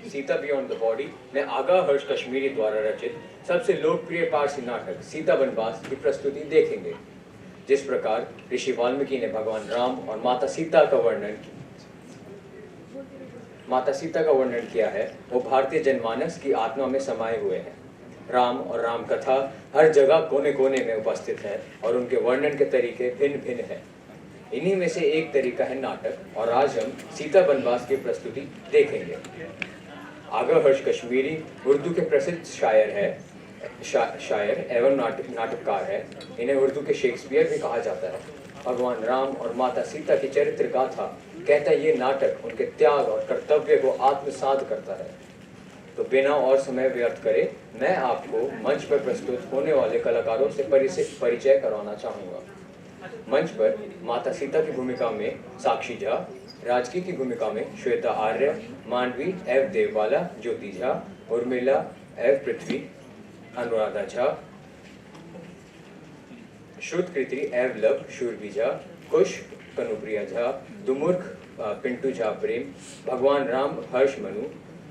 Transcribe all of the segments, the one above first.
Sita beyond the body में आगा हर्ष कश्मीरी द्वारा रचित सबसे लोकप्रिय पारसी नाटक सीता वनवास की प्रस्तुति देखेंगे। जिस प्रकार ऋषि वाल्मीकि ने भगवान राम और माता सीता का वर्णन किया है, वो भारतीय जनमानस की आत्मा में समाये हुए हैं। राम और राम कथा हर जगह कोने कोने में उपस्थित है और उनके वर्णन के तरीके भिन्न भिन्न हैं। इन्हीं में से एक तरीका है नाटक, और आज हम सीता वनवास की प्रस्तुति देखेंगे। आगा हर्ष कश्मीरी उर्दू के प्रसिद्ध शायर एवं नाटककार है। इन्हें उर्दू के शेक्सपियर भी कहा जाता है। भगवान राम और माता सीता की चरित्र गाथा कहता है ये नाटक उनके त्याग और कर्तव्य को आत्मसात करता है। तो बिना और समय व्यर्थ करे मैं आपको मंच पर प्रस्तुत होने वाले कलाकारों से परिचय करवाना चाहूँगा। मंच पर माता सीता की भूमिका में साक्षी झा, राजकी की भूमिका में श्वेता आर्य, मांडवी एव देववाला, ज्योति झा, उर्मिला एव पृथ्वी, अनुराधा झा, श्रुतकृति एव लव शूरवी झा, कुश कनुप्रिया झा, दुमुर्ख पिंटू झा प्रेम, भगवान राम हर्ष मनु,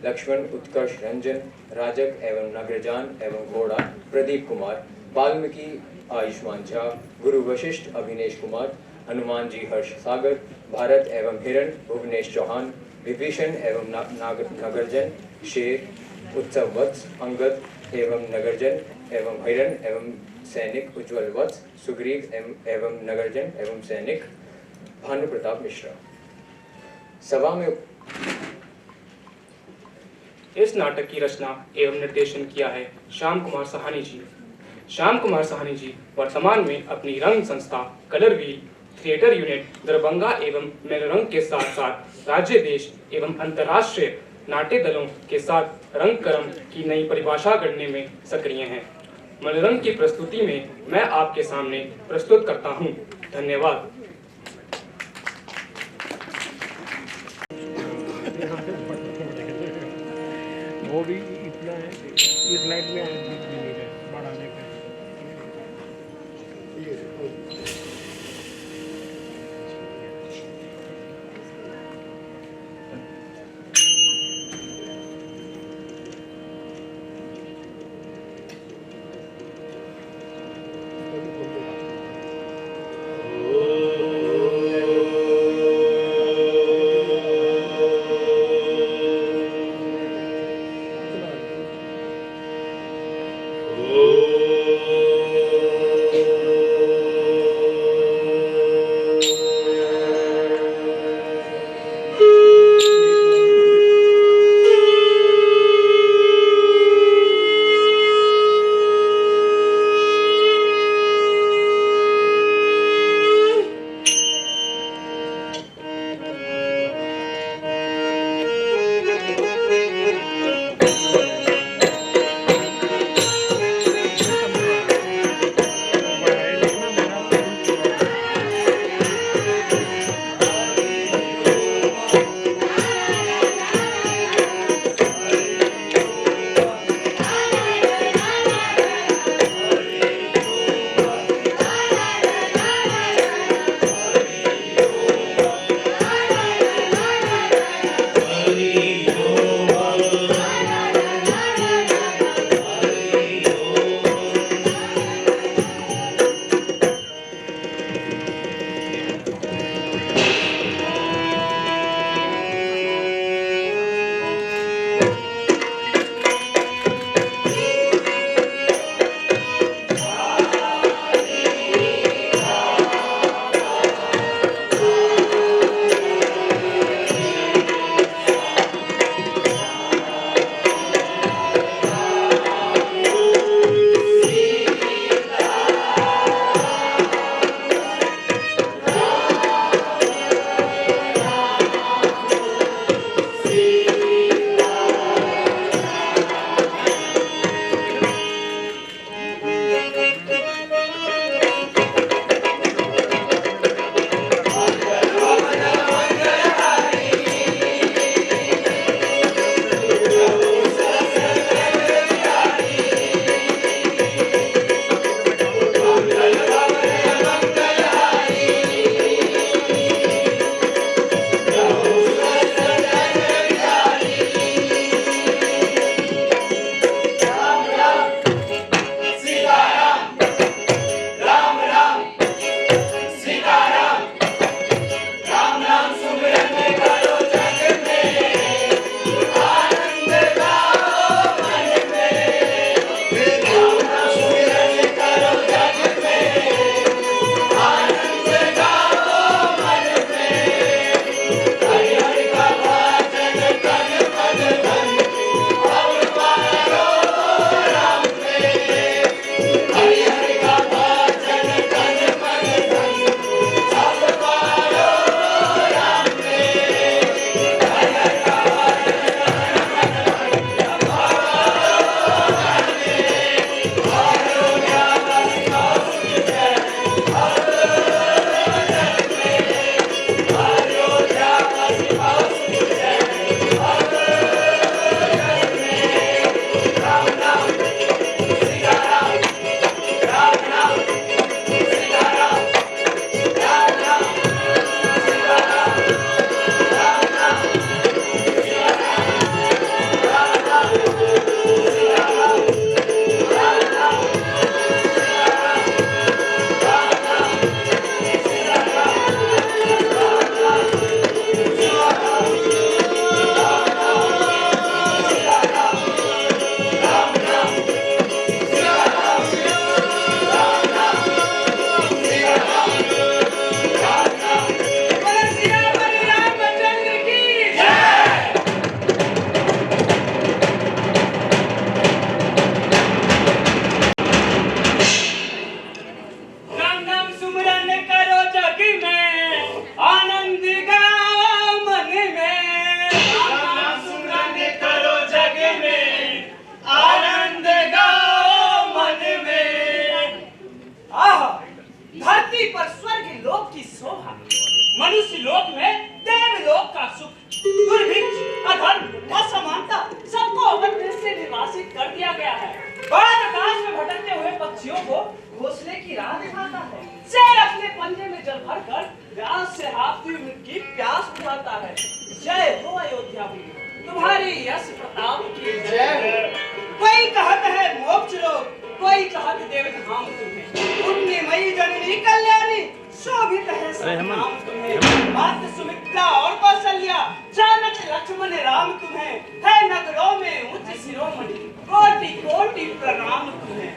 लक्ष्मण उत्कर्ष रंजन, राजक एवं नगरजान एवं घोड़ा प्रदीप कुमार, वाल्मीकि आयुष्मान झा, गुरु वशिष्ठ अभिनेश कुमार, हनुमान जी हर्ष सागर, भारत एवं हिरण भुवनेश चौहान, विभीषण एवं नगरजन, शेर उत्सव वत्स, अंगद एवं नगरजन एवं हिरण एवं सैनिक उज्ज्वल वत्स, सुग्रीव एवं नगरजन एवं सैनिक भानु प्रताप मिश्रा। सभा में इस नाटक की रचना एवं निर्देशन किया है श्याम कुमार साहनी जी। श्याम कुमार साहनी जी वर्तमान में अपनी रंग संस्था colour wheel theatre unit Darbhanga एवं मेलरंग के साथ साथ राज्य देश एवं अंतर्राष्ट्रीय नाट्य दलों के साथ रंगकर्म की नई परिभाषा गढ़ने में सक्रिय हैं। मनोरंग की प्रस्तुति में मैं आपके सामने प्रस्तुत करता हूं। धन्यवाद। वो भी इतना है, इस लाइट में बढ़ाने का। यश प्रताप की जय। कोई कहत है मोक्ष लोक, कोई कहत देव धाम तुम्हें। पुण्यमयी जननी कल्याणी शोभित है सब नाम तुम्हें। मात सुमित्रा और कौशल्या, जानक लक्ष्मण राम तुम्हें। है नगरों में उच्च शिरोमणि, कोटि कोटि प्रणाम तुम्हें।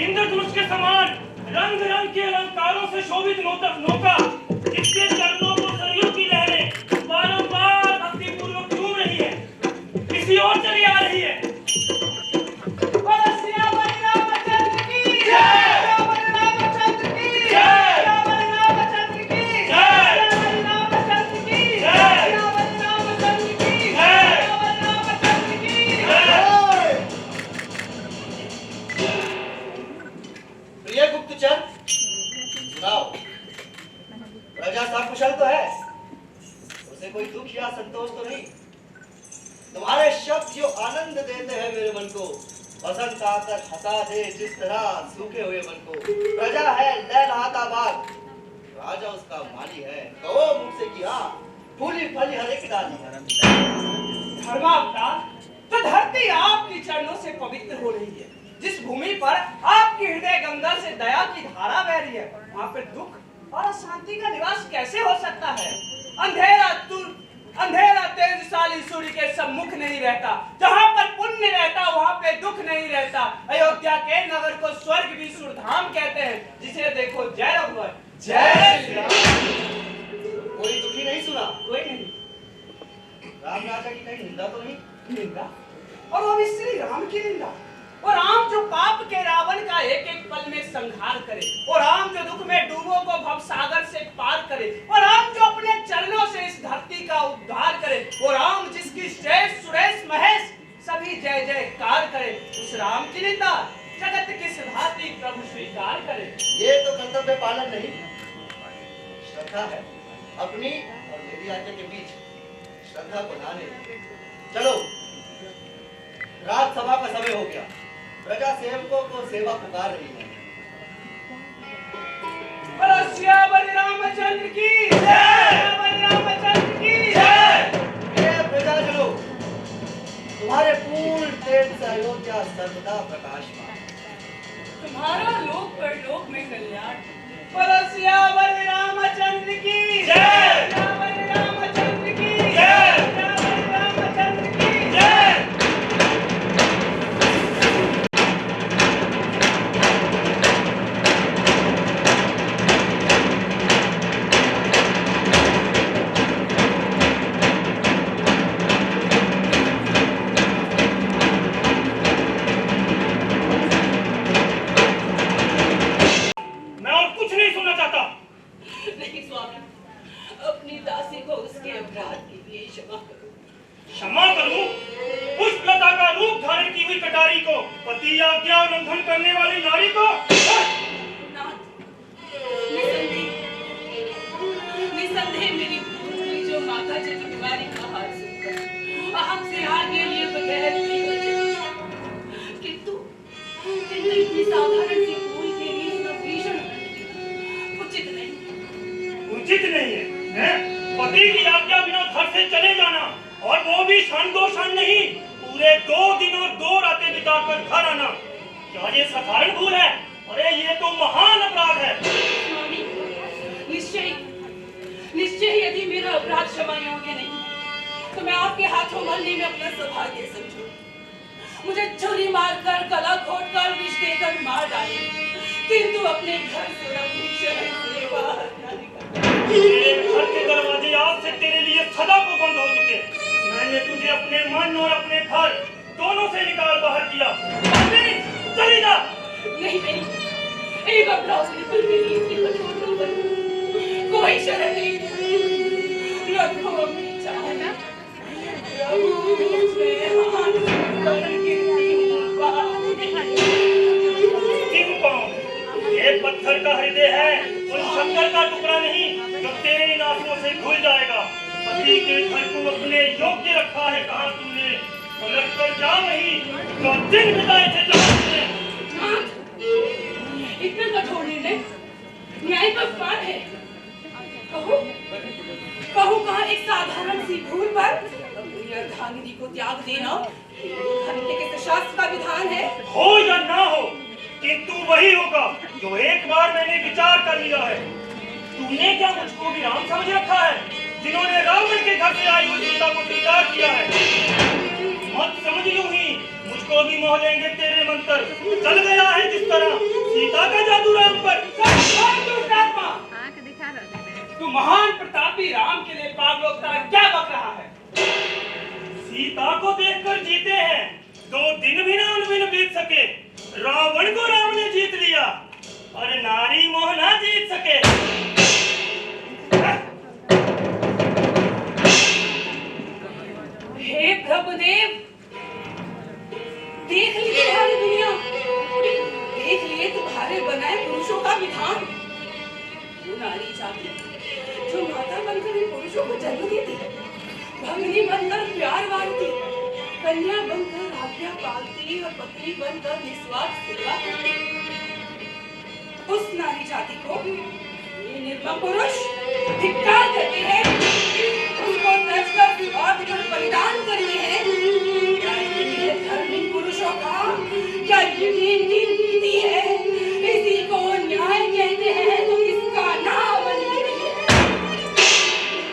इंद्रधनुष के समान रंग रंग के अलंकारों से शोभित नौका, जिसके चरणों को सरयू की लहरें बारंबार भक्तिपूर्वक चूम रही है, किसी और चली आ रही है। प्रजा सकुशल तो है, उसे कोई दुख या संतोष तो नहीं। तुम्हारे शब्द जो आनंद देते हैं मेरे मन को, बसंत आकर हंसा दे जिस तरह सूखे हुए मन को। प्रजा है लहलहाता बाग, राजा उसका माली है। कहो मुझसे कि हाँ, फूली फली हर एक डाली है। धर्मावतार, तो धरती आपके चरणों से पवित्र हो रही है। जिस भूमि पर आपकी हृदय गंगा से दया की धारा बह रही है, वहाँ पर दुख और अशांति का निवास कैसे हो सकता है? अंधेरा तेजशाली सूर्य के सम्मुख नहीं रहता। जहाँ पर पुण्य रहता वहाँ पे दुख नहीं रहता। अयोध्या के नगर को स्वर्ग भी सुरधाम कहते हैं। जिसे देखो जय रघुवर, जय श्री राम। कोई दुखी नहीं सुना? कोई नहीं। राम राजा की कहीं निंदा तो नहीं? निंदा? और वो भी श्री राम की निंदा। और राम जो पाप के रावण का एक एक पल में संहार करे, और राम जो दुख में डूबों को भवसागर से पार करे, और राम जो अपने चरणों से इस धरती का उद्धार करे, और राम जिसकी श्रेष्ठ सुरेश महेश सभी जय जयकार करे, उस राम की निंदा जगत की भांति प्रभु स्वीकार करे। ये तो कर्तव्य पालन नहीं, श्रद्धा है। अपनी और मेरी आज्ञा के बीच श्रद्धा को लाने। चलो, राजसभा का समय हो गया। प्रजा सेवकों को सेवा पुकार रही है। श्यावर रामचंद्र की जय। रामचंद्र की जय। प्रजाजनों, तुम्हारे पूर्ण तेज से अयोध्या सर्वदा प्रकाशमान। तुम्हारा लोक परलोक में कल्याण। श्यावर रामचंद्र की जय। रामचंद्र की जय। रामचंद्र की जय। क्षमा करूं पुष्पलता का रूप धारण की हुई कटारी को, पति आज्ञा उल्लंघन करने वाली नारी को। निसंदेह मेरी भूल जो माता जी की बीमारी का हाल सुनकर हमसे आगे लिए बगैर किंतु इतनी साधारण सी भूल के लिए इतना भीषण उचित नहीं है? पति की आज्ञा बिना घर से चले जाना, और वो भी क्षण दो क्षण नहीं, पूरे 2 दिन और 2 रातें बिताकर घर आना, क्या ये साधारण भूल है? अरे ये तो महान अपराध है। स्वामी, निश्चय यदि मेरा अपराध क्षमा योग्य नहीं, तो मैं आपके हाथों मरने में अपना सौभाग्य समझूं। मुझे छुरी मारकर, गला घोटकर, विष देकर मार डाले, किंतु अपने घर से अपनी शरण से बाहर न निकल। तेरे घर के दरवाजे आज से तेरे लिए सदा को बंद हो चुके। मैंने तुझे अपने मन और अपने घर दोनों से निकाल बाहर किया। चली जा। नहीं, एक अपराध निकल के लिए इतनी कठोर न बनो। कोई शरण नहीं, रखो अपनी चाहना। ये पत्थर का हृदय है, उन शंकर का टुकड़ा नहीं जो तेरे इन आंसुओं से घुल जाएगा। पति के घर को अपने योग्य रखा है, कहा तुमने। पलट कर जा वही जो दिन बिताए थे जहां तुमने। इतना कठोर निर्णय न्याय का पार है। कहो कहाँ एक साधारण सी भूल पर अपनी अर्धांगिनी को त्याग देना धर्म के शास्त्र का विधान है। हो या ना हो, किंतु वही होगा जो एक बार मैंने विचार कर लिया है। तूने क्या मुझको भी राम समझ रखा है, जिन्होंने रावण के घर से आई हुई सीता को स्वीकार किया है? मत समझ यूं ही मुझको भी मोह लेंगे तेरे मंत्र। चल गया है जिस तरह सीता का जादू राम पर। तू महान प्रतापी राम के लिए पागलोकता क्या बक रहा है? सीता को देखकर जीते हैं, 2 दिन भी ना उनमें बीत सके। रावण को राम ने जीत लिया और नारी मोह ना जीत सके। हे प्रभुदेव, देख ली तुम्हारी दुनिया, देख लिए तुम्हारे बनाए पुरुषों का विधान। वो नारी जाति जो माता बनकर इन पुरुषों को जन्म देती, भगिनी बनकर प्यार बांटती, कन्या बनकर आज्ञा पालती और पत्नी बनकर निस्वार्थ सेवा करती, उस नारी जाति को ये निर्मम पुरुष धिक्कार करते हैं, उसको तजकर स्वार्थ पर बलिदान करते हैं। क्या ये धर्म इन पुरुषों का? क्या ये इनकी नीति है? इसी को न्याय कहते हैं तो किसका नाम नीति है?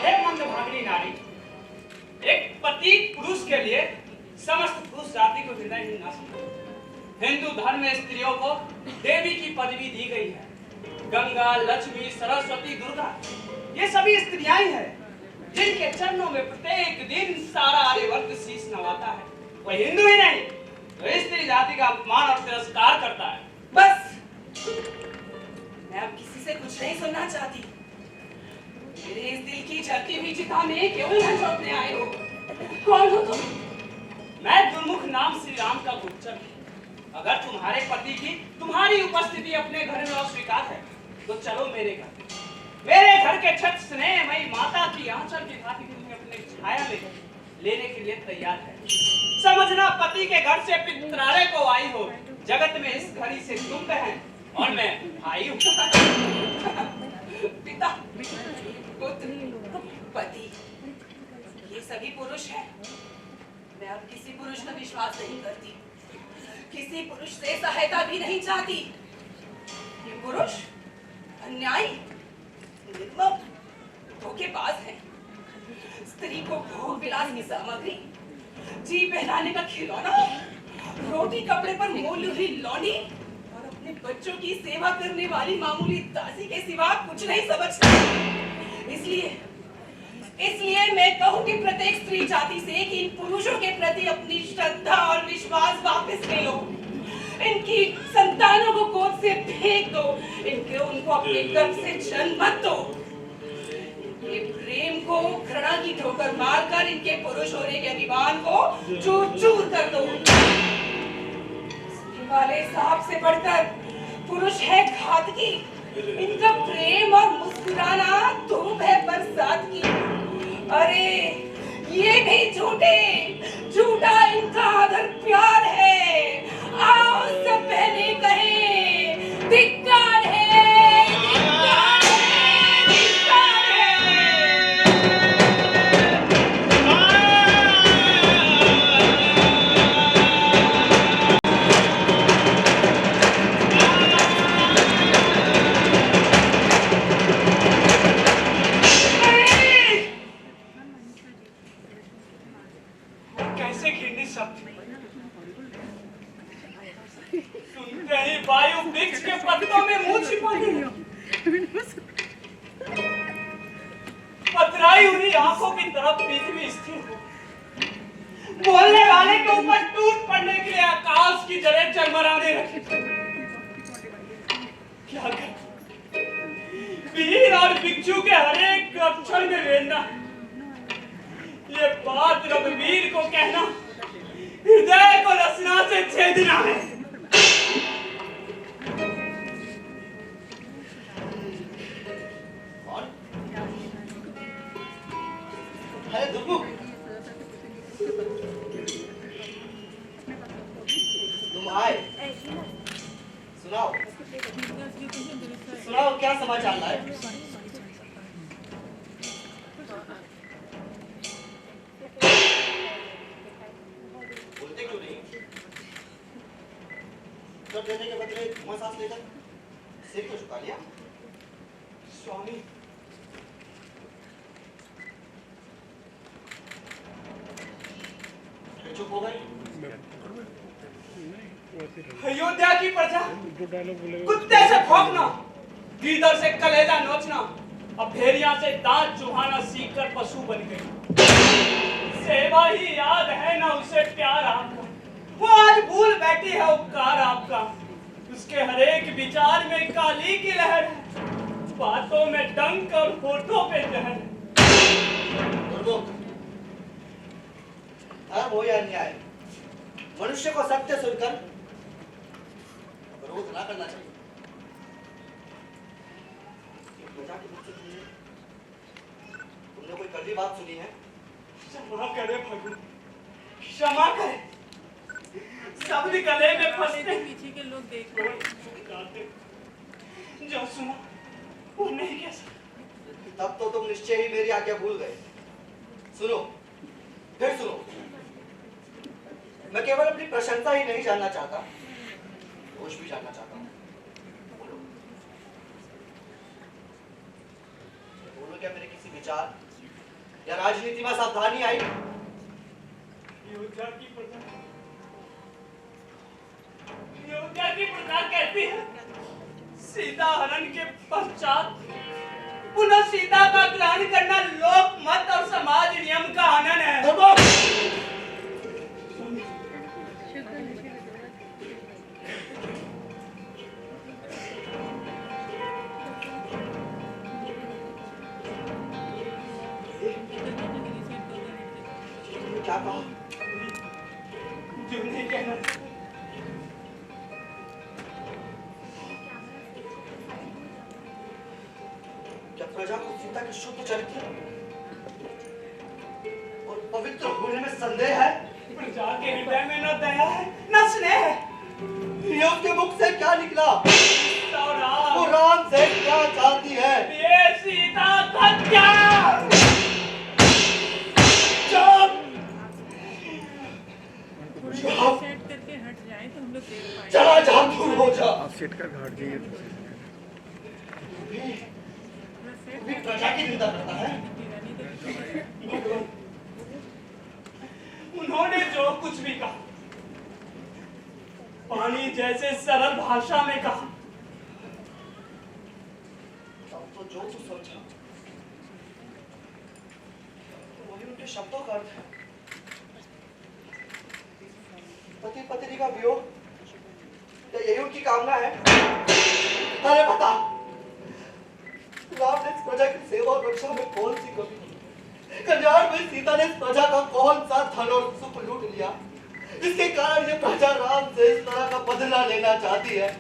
हे मंदभागिनी नारी, एक पति पुरुष के लिए समस्त पुरुष जाति को हृदयहीन ना समझो। हिंदू धर्म में स्त्रियों को देवी की पदवी दी गई है। गंगा, लक्ष्मी, सरस्वती, दुर्गा, ये सभी स्त्रियां ही हैं, जिनके चरणों में प्रत्येक दिन सारा आर्यवर्त शीश नवाता है। वह हिंदू ही नहीं, तो स्त्री जाति का अपमान और तिरस्कार करता है। बस, मैं अब किसी से कुछ नहीं सुनना चाहती। मेरे इस दिल की जलती हुई चिता में क्यों न झोंकने आए हो? कौन हो तुम? मैं दुर्मुख नाम श्री राम का गुप्तचर हूं। अगर तुम्हारे पति की तुम्हारी उपस्थिति अपने घर में अस्वीकार है, तो चलो मेरे घर। मेरे घर के छत स्नेहमयी माता की आंचल की भांति तुम्हें अपने छाया लेने के लिए तैयार है। समझना, पति के घर से पितरालय को आई हो। जगत में इस घड़ी से तुम बहन और मैं भाई हूँ। पिता, पुत्र, पति, ये सभी पुरुष हैं। मैं अब किसी पुरुष का विश्वास नहीं करती, किसी पुरुष से सहायता भी नहीं चाहती। ये पुरुष अन्यायी, निर्मम, धोखेबाज है। स्त्री को भोग विलास की सामग्री, जी पहनाने का खिलौना, रोटी कपड़े पर मोल हुई लौंडी और अपने बच्चों की सेवा करने वाली मामूली दासी के सिवा कुछ नहीं समझता। इसलिए मैं कहूँ कि प्रत्येक स्त्री जाति से कि इन पुरुषों के प्रति अपनी श्रद्धा और विश्वास वापस ले लो। इनकी संतानों को गोद से फेंक दो, उनको अपने गर्भ से जन्म मत दो। इनके प्रेम को घृणा की ठोकर मारकर इनके पुरुष होने के अभिमान को चूर चूर कर दो। वाले साहब से बढ़कर पुरुष है घातकी, इनका प्रेम और मुस्कुराना धूप है बरसात की। अरे ये भी झूठा इनका आदर प्यार है। आओ सब बहने कहें धिक्कार है, धिक्कार है, धिक्कार कैसे घिरनी शब्द सुनते ही वायु वृक्ष के पत्तों में मुंह छिपा गया। पथराई हुई आंखों की तरफ पृथ्वी स्थिर हो, बोलने वाले के ऊपर टूट पड़ने के लिए आकाश की जड़ें चरमराने रखी। क्या कर वीर और भिक्षु के हर एक अक्षर में वेदना। ये बात रघुवीर को कहना हृदय को रसना से छेदना है। तुम आए, सुनाओ सुनाओ, क्या समाचार लाए? बोलते क्यों नहीं? सब देने के बदले धुआं सांस लेकर सिर तो झुका लिया। स्वामी, फिर चुप हो गए। अयोध्या की प्रजा जो डायलॉग बोलेगा कुत्ते से भौंकना, गीदड़ से कलेजा नोचना, अब भेड़िया से दांत चुहाना सीखकर पशु बन गई। सेवा ही याद है ना उसे प्यार आपका, वो आज भूल बैठी है उपकार आपका। उसके हरेक विचार में काली की लहर है, बातों में डंक और होठों पे जहर है। धर्म हो या अन्याय, मनुष्य को सत्य सुनकर विरोध ना करना चाहिए। प्रजा के मुख से तुमने कोई कड़वी बात सुनी है? क्षमा करे भगवान, क्षमा करे। शब्द गले में फंसते, पीछे के लोग देख रहे गाते, जो सुना वो नहीं कह सकता। तब तो तुम निश्चय ही मेरी आज्ञा भूल गए। सुनो, फिर सुनो। मैं केवल अपनी प्रशंसा ही नहीं जानना चाहता, दोष भी जानना चाहता हूँ। बोलो, क्या मेरे किसी विचार या राजनीति में सावधानी आई? अयोध्या की प्रजा कहती है, सीता हरण के पश्चात पुनः सीता का ग्रहण करना लोक मत और समाज नियम का हनन है। क्या कहा? जो नहीं कहना, क्या प्रजा को सीता के शुद्ध चरित्र और पवित्र होने में संदेह है? प्रजा के हृदय में न दया है न स्नेह है। ये उसके मुख से क्या निकला? तो वो राम से क्या चाहती है? ये सीता का त्याग। सेट करके हट जाए तो हम लोग देख पाएंगे। चला जा, दूर हो जा। आप सेट कर घाट जाइए। भी प्रजा की निंदा करता है। उन्होंने जो कुछ भी कहा, पानी जैसे सरल भाषा में कहा। तब तो जो तू समझा वही उनके शब्दों का अर्थ है। पति पत्नी का वियोग, क्या यही उनकी कामना है? अरे बता, राम ने इस प्रजा की सेवा और रक्षा में कौन सी कमी की? कल्याण में सीता ने इस प्रजा का कौन सा धन और सुख लूट लिया, जिसके कारण ये प्रजा राम से इस तरह का बदला लेना चाहती है?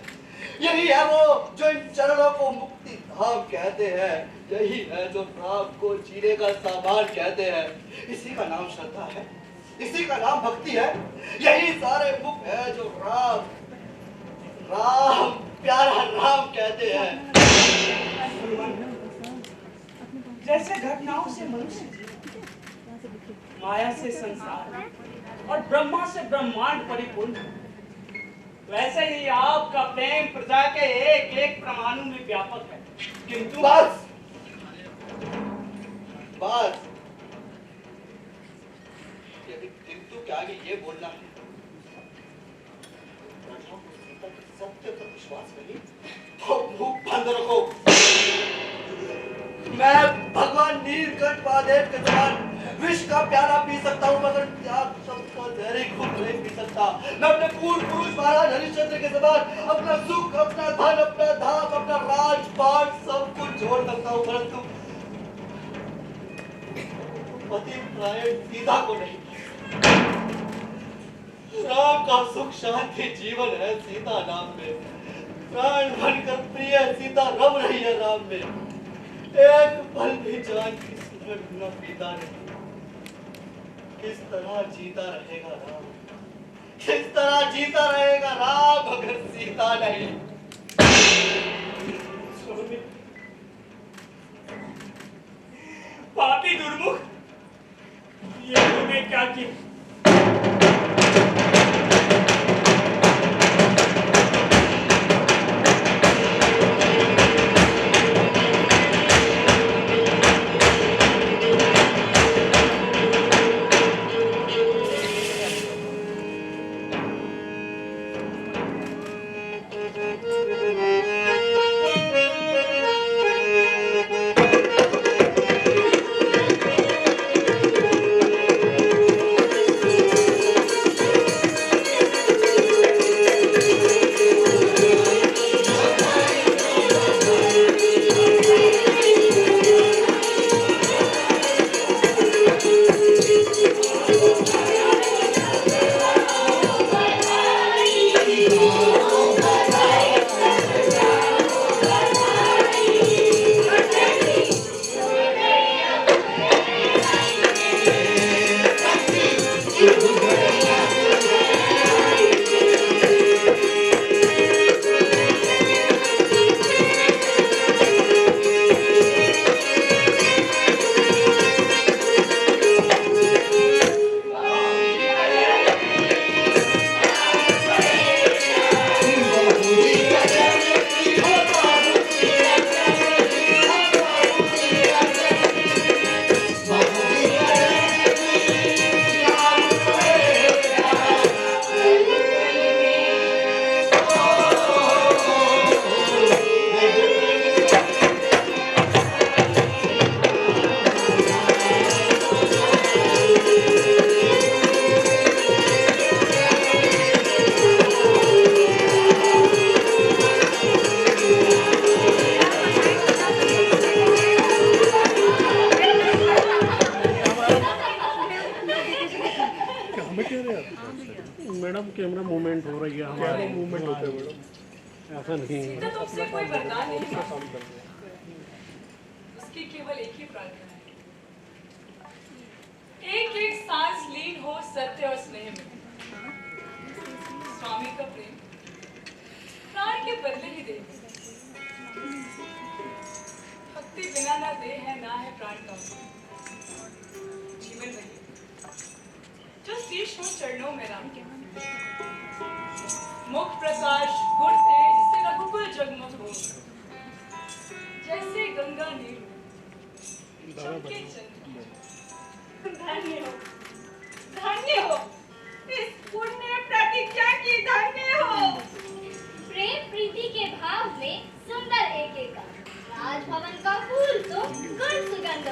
यही है वो जो इन चरणों को मुक्ति धाम कहते हैं, यही है जो राम को जीने का सामान कहते हैं। इसी का नाम श्रद्धा है, इसी का नाम भक्ति है। यही सारे मुख है जो राम राम प्यारा राम कहते हैं। जैसे घटनाओं से मनुष्य जीवन, माया से संसार और ब्रह्मा से ब्रह्मांड परिपूर्ण, वैसे ही आपका प्रेम प्रजा के एक एक परमाणु में व्यापक है। किंतु बस बस, यदि किंतु के आगे ये बोलना है, प्रजाओं को सीता के सत्य पर विश्वास नहीं, तो मुंह बंद रखो। मैं भगवान नीलकंठ महादेव के समान विष का प्याला पी सकता हूँ, मगर त्याग शब्द का जहरी घूंट नहीं पी सकता। मैं अपने पूर्व पुरुष महाराज हरिश्चंद्र के समान अपना सुख, अपना धन, अपना धाम, अपना राजपाट सब कुछ छोड़ सकता हूँ, परंतु पति प्रायण सीता को नहीं। राम का सुख शांति जीवन है सीता नाम में। प्राण बनकर प्रिय सीता रम रही है राम में। एक पल भी जान की सुधर न पीता नहीं। किस तरह जीता रहेगा राम, किस तरह जीता रहेगा राम अगर सीता नहीं। पापी दुर्मुख, ये तूने क्या किया? मैडम कैमरा मूवमेंट हो रही है हमारे मूवमेंट होते हैं मैडम, ऐसा नहीं है। सीता तुमसे कोई वरदान नहीं मांगती। उसकी केवल एक ही प्रार्थना है, एक एक सांस लीन हो सत्य और स्नेह में। स्वामी का प्रेम प्राण के बदले ही दे, भक्ति बिना ना दे है ना है प्राण का जीवन नहीं, जो शीश हो चरणों में राम के, मुख प्रकाश गुण तेज से रघुकुल जगमग हो, जैसे गंगा नीर चमके चंद्र। धन्य हो, धन्य हो, इस पुण्य प्रतिज्ञा की धन्य हो। प्रेम प्रीति के भाव में सुंदर एक राजभवन का फूल तो गुण सुगंध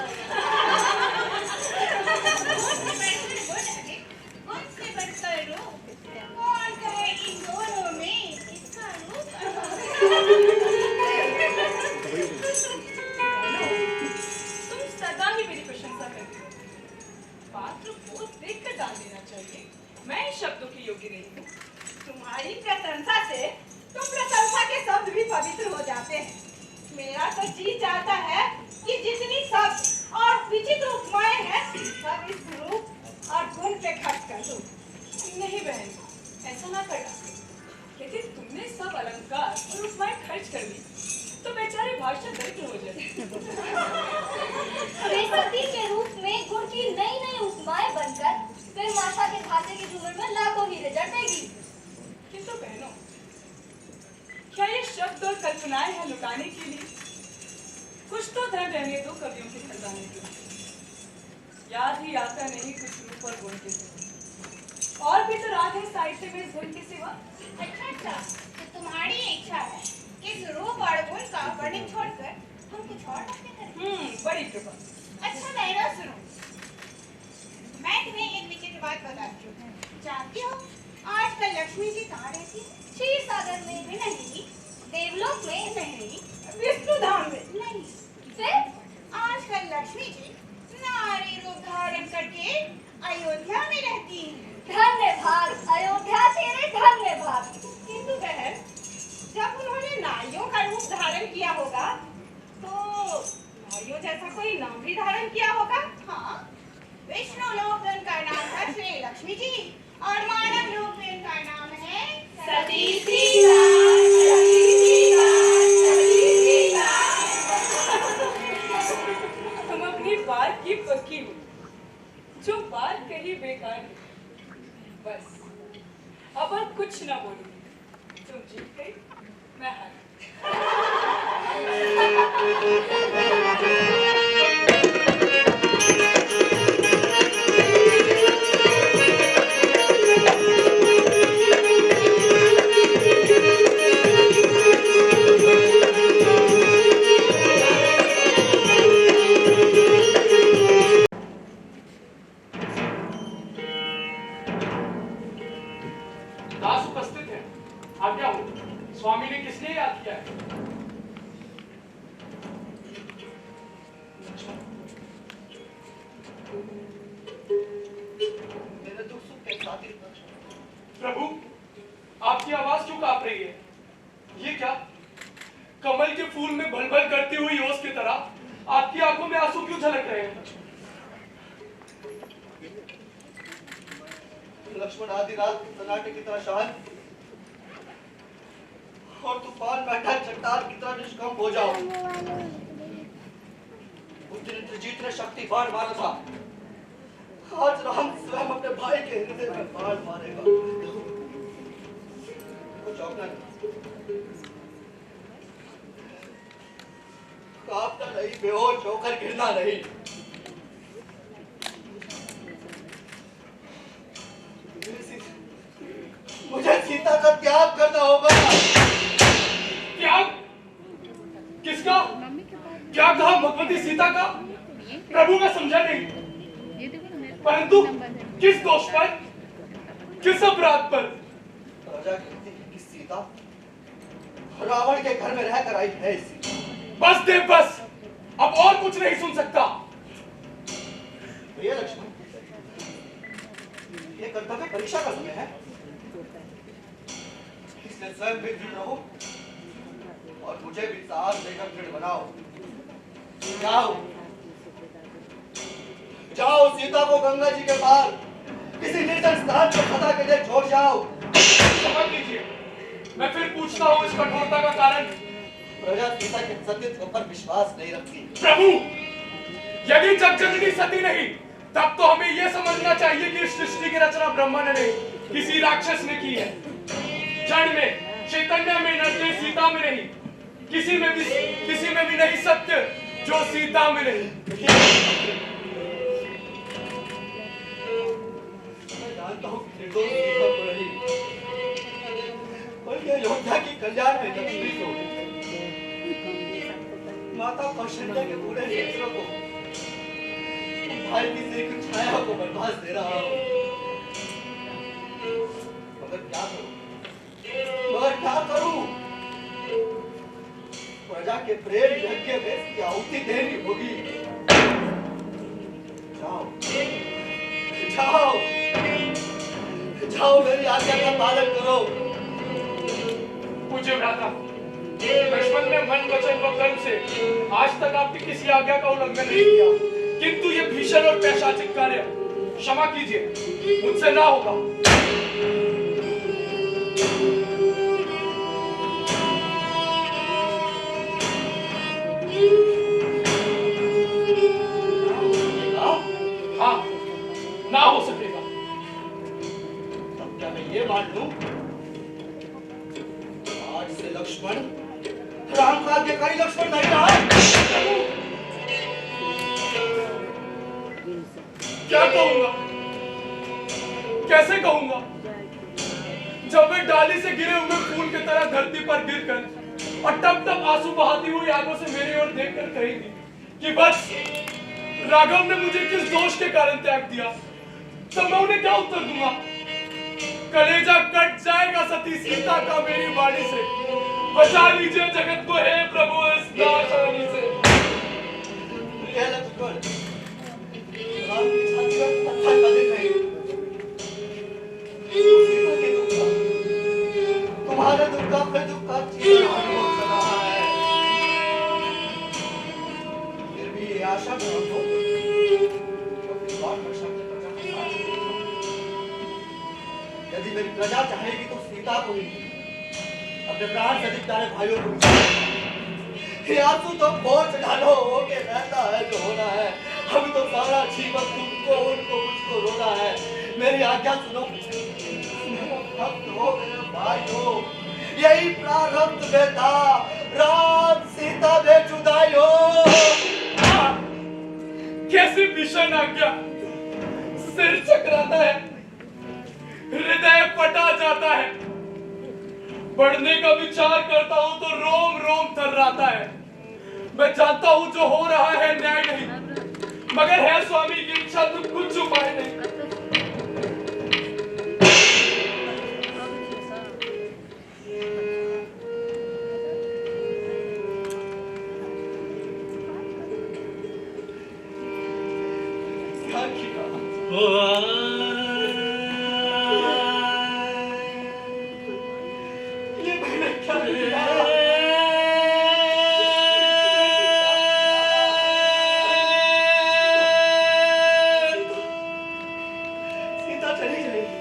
गुण से बढ़कर रूप, कौन कहे इन दोनों में इसका रूप। तुम सदा ही मेरी प्रशंसा करते हो, पात्र को देखकर डाल देना चाहिए। मैं इन शब्दों की योग्य नहीं हूँ। तुम्हारी प्रशंसा से तो प्रशंसा के शब्द भी पवित्र हो जाते हैं। मेरा तो जी चाहता है कि जितनी शब्द और विचित्र उपमाएं हैं सब इस रूप और गुण पे खर्च कर दूं। नहीं बहन, ऐसा ना करना। यदि तुमने सब अलंकार और उपमाएं खर्च कर दी तो बेचारे भाषा दरिद्र हो जाए। सरस्वती के रूप में गुण की नई नई उपमाएं बनकर फिर माता के खाते के झूमर में लाखों हीरे जड़ देगी। किंतु बहनों, क्या ये शब्द और कल्पनाएं हैं लुटाने के लिए? कुछ तो धन रहने दो कवियों के खजाने के। याद ही आता नहीं कुछ रूप और गुण के सिवा। और भी तो राग है साहित्य में इस गुण के सिवा। अच्छा, तो तुम्हारी इच्छा है इस रूप और गुण का वर्णन छोड़कर हम कुछ और बातें करें। बड़ी कृपा। अच्छा मेरा सुनो, मैं तुम्हें एक विचित्र बात बताती हूँ। जानती हो आजकल लक्ष्मी जी कहाँ रहती है? क्षीर सागर में नहीं, देवलोक में नहीं, विष्णु धाम में नहीं, फिर आजकल लक्ष्मी जी नारी रूप धारण करके अयोध्या में रहती हैं। धन्य भाग अयोध्या तेरे, धन्य भाग। किंतु बहन, जब उन्होंने नारियों का रूप धारण किया होगा तो नारियों जैसा कोई नाम भी धारण किया होगा। हाँ, वे विष्णु लोक में उनका नाम है श्री लक्ष्मी जी और मानव लोक में उनका नाम है सती सीता। तुम अपनी बात की पक्की हो, जो बात कही बेकार है। बस अब और कुछ ना बोलूंगी, तुम जीत गई, मैं हार दास उपस्थित है, आज्ञा हो। स्वामी ने किसने याद किया है? मेरे दुख सुख के साथी प्रभु, आपकी आवाज क्यों कांप रही है? ये क्या? कमल के फूल में भल-भल करती हुई ओस की तरह आपकी आंखों में आंसू क्यों झलक रहे हैं? लक्ष्मण आधी रात सन्नाटे की तरह शांत और तूफान बैठा चट्टान की तरह निष्कंप हो जाओ। उस दिन इंद्रजीत ने शक्ति बाण मारा था, आज राम स्वयं अपने भाई के हृदय में बाण मारेगा। कुछ चौंकना नहीं, कांपना नहीं, बेहोश होकर गिरना नहीं। मुझे सीता का त्याग करना होगा। त्याग? किसका? क्या कहा भगवती सीता का? प्रभु मैं समझा नहीं, परंतु किस दोष पर, किस अपराध पर? राजा कहती है कि सीता रावण के घर में रहकर आई है। बस देव बस, अब और कुछ नहीं सुन सकता। भैया लक्ष्मण, ये कर्तव्य परीक्षा का समय है, इसलिए स्वयं भी दृढ़ रहो और मुझे भी साथ लेकर दृढ़ बनाओ। जाओ जाओ, सीता को गंगा जी के पार किसी निर्जन स्थान पर खता के लिए छोड़ जाओ। क्षमा कीजिए, मैं फिर पूछता हूँ इस कठोरता का कारण। प्रजा सीता के सतीत्व पर विश्वास नहीं रखती। प्रभु, यदि जगजननी सती नहीं, तब तो हमें यह समझना चाहिए कि इस सृष्टि की रचना ब्रह्मा ने नहीं, किसी राक्षस ने की है। जड़ में, चैतन्य में नहीं, सीता में नहीं, किसी में भी नहीं सत्य जो सीता में नहीं। मैं जानता हूँ कि निर्दोष सीता को नहीं, बल्कि अयोध्या की कल्याण में लक्ष्मी को, माता कौशल्या के पूरे क्षेत्रों को, भाई की सिर छाया को बर्बाद दे रहा हूँ। मगर क्या करूं? प्रजा के प्रेम यज्ञ में इसकी आहुति देनी होगी। जाओ जाओ जाओ, मेरी आज्ञा का पालन करो। पूज्य भ्राता, लक्ष्मण ने मन वचन व कर्म से आज तक आपकी किसी आज्ञा का उल्लंघन नहीं किया, किंतु ये भीषण और पैशाचिक कार्य क्षमा कीजिए, मुझसे ना होगा। हाँ, ना हो सकेगा। तब क्या मैं ये मान लूं, आज से लक्ष्मण राम का आज्ञाकारी लक्ष्मण नहीं रहा? क्या कहूंगा, कैसे कहूंगा, जब वे डाली से गिरे हुए फूल की तरह धरती पर गिरकर और टप टप आंसू बहाती हुई आंखों से मेरी ओर देखकर कहेगी कि बस राघव ने मुझे किस दोष के कारण त्याग दिया, तब मैं उन्हें क्या उत्तर दूंगा? कलेजा कट जाएगा सती सीता का मेरी वाणी से। बचा लीजिए जगत को हे प्रभु इस नाशानी से। प्रिय लक्ष्मण, राम की छाती में पत्थर का दिन नहीं, सीता के दुख का, तुम्हारे दुख का अपने दुख का जीवन अनुभव कर रहा है। फिर भी ये आशा करो, अपनी बात पर शक यदि मेरी प्रजा चाहेगी तो सीता को ही, अपने प्राण से अधिक प्यारे भाइयों को भी। ये आंसू तो पोंछ डालो, होके रहता है जो होना है। हम तो सारा जीवन तुमको उनको मुझको रोना है। मेरी आज्ञा सुनो, भक्त हो मेरे भाइयों, यही प्रारब्ध में था, राम सीता में जुदाई हो। कैसी भीषण आज्ञा, सिर चकराता है, हृदय फटा जाता है। पढ़ने का विचार करता हूं तो रोम रोम थर्राता है। मैं जानता हूं जो हो रहा है न्याय नहीं, मगर है स्वामी की इच्छा तो कुछ उपाय नहीं। ये मैंने क्या किया? सीता चली जाएगी।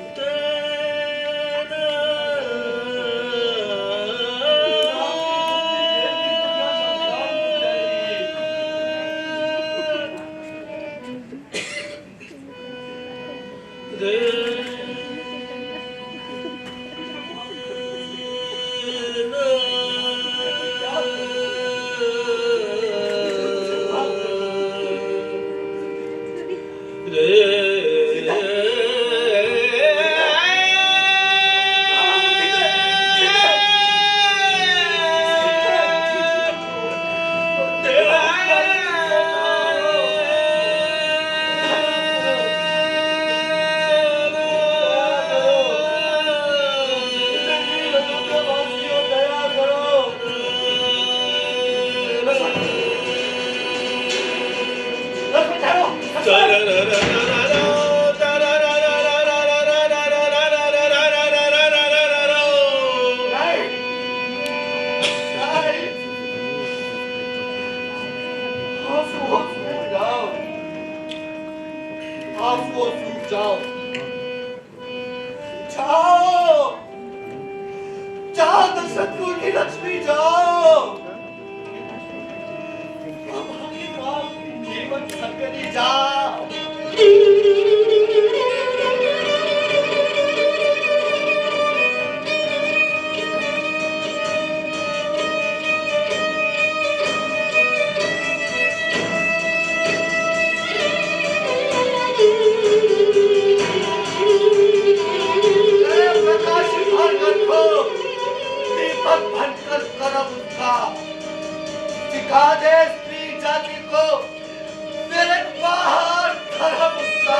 जाओ, जाओ, जाओ दशरथपुर की लक्ष्मी जाओ। हमारी मां जीवन संकरी जाओ। सिखा दे स्त्री जाति को मेरे बाहर धर्म उसका।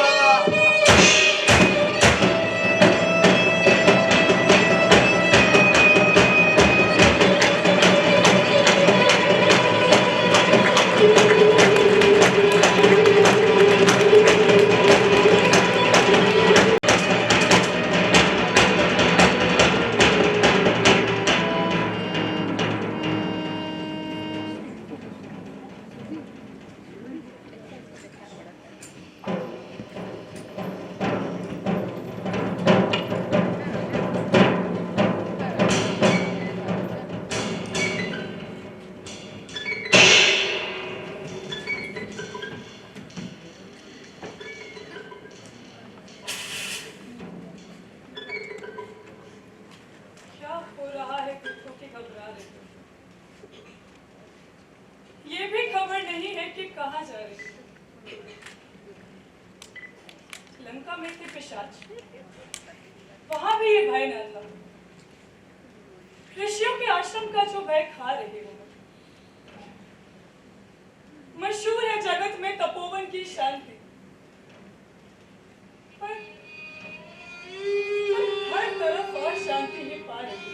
ये भी खबर नहीं है कि कहाँ जा रही। लंका में थे पिशाच, वहां भी ये भय न था। ऋषियों के आश्रम का जो भय खा रही हो। मशहूर है जगत में तपोवन की शांति, पर हर तरफ और शांति ही पा रही।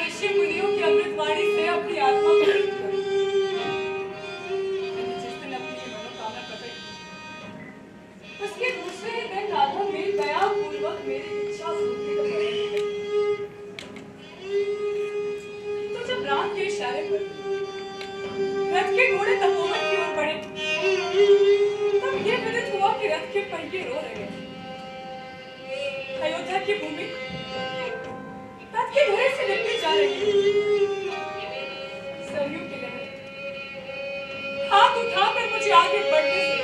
ऋषि मुनियों की अमृतवाणी से अपने घोड़े तपोवन की ओर बढ़े तब ये विदित हुआ कि रथ के पहिए रो रहे हैं। अयोध्या की भूमि रथ के घोड़े से लिपटी जा रही है। सरयू की लहर हाथ उठाकर मुझे आगे बढ़ने से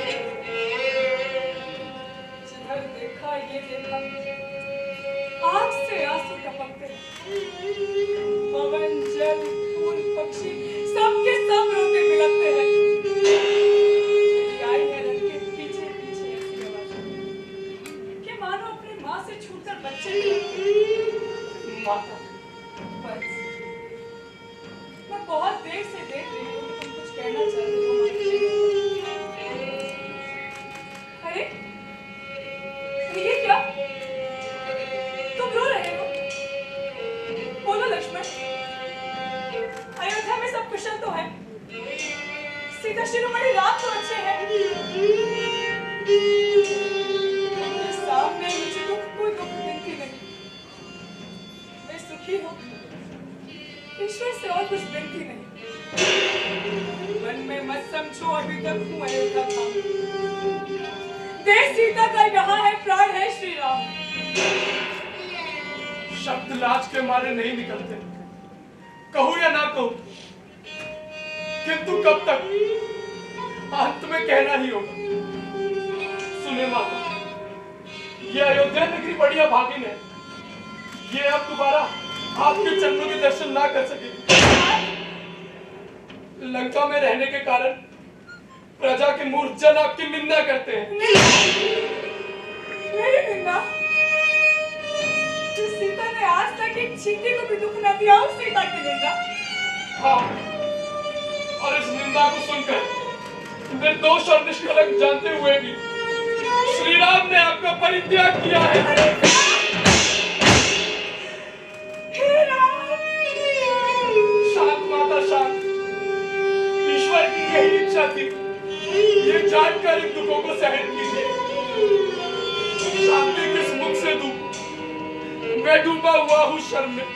जिधर देखा ये देखा आंख से आंसू टपकते पवन जल फूल पक्षी सबके सब रोते बिलखते हैं। आई है रथ के पीछे पीछे ऐसी आवाज कि मानो अपनी माँ से छूटकर बच्चे माता बस मैं बहुत देर से देख रही हूँ कि तुम कुछ कहना चाहते हो। अरे ये क्या तुम रो रहे हो? बोलो लक्ष्मण, अयोध्या में सब कुशल तो है? सीता शिरोमणि राम तो अच्छे हैं? सामने मुझे दुख कोई दुख मिलती नहीं। मैं सुखी हूँ, ईश्वर से और कुछ मिलती नहीं। मन में मत समझो अभी तक हूँ अयोध्या का। देश सीता का यहाँ है, प्राण है श्री राम। शब्द लाज के मारे नहीं निकलते, कहूं या ना कहूं, किंतु कब तक, अंत में कहना ही होगा। सुने माता, ये अयोध्या नगरी बड़ी अभागिन है। ये अब दोबारा आपके चरणों के दर्शन ना कर सके। लंका में रहने के कारण प्रजा के मूर्ख जन आपकी निंदा करते हैं। मेरी निंदा? जिस सीता ने आज तक एक चींटी को भी दुख न दिया, उस सीता की निंदा? हाँ, और इस निंदा को सुनकर निर्दोष और निष्कलंक जानते हुए भी श्री राम ने आपका परित्याग किया है। हे राम! शांत माता शांत, ईश्वर की यही इच्छा थी। ये जानकर इन दुखों को सहन कीजिए। शांति किस मुख से दूं? मैं डूबा हुआ हूँ शर्म में।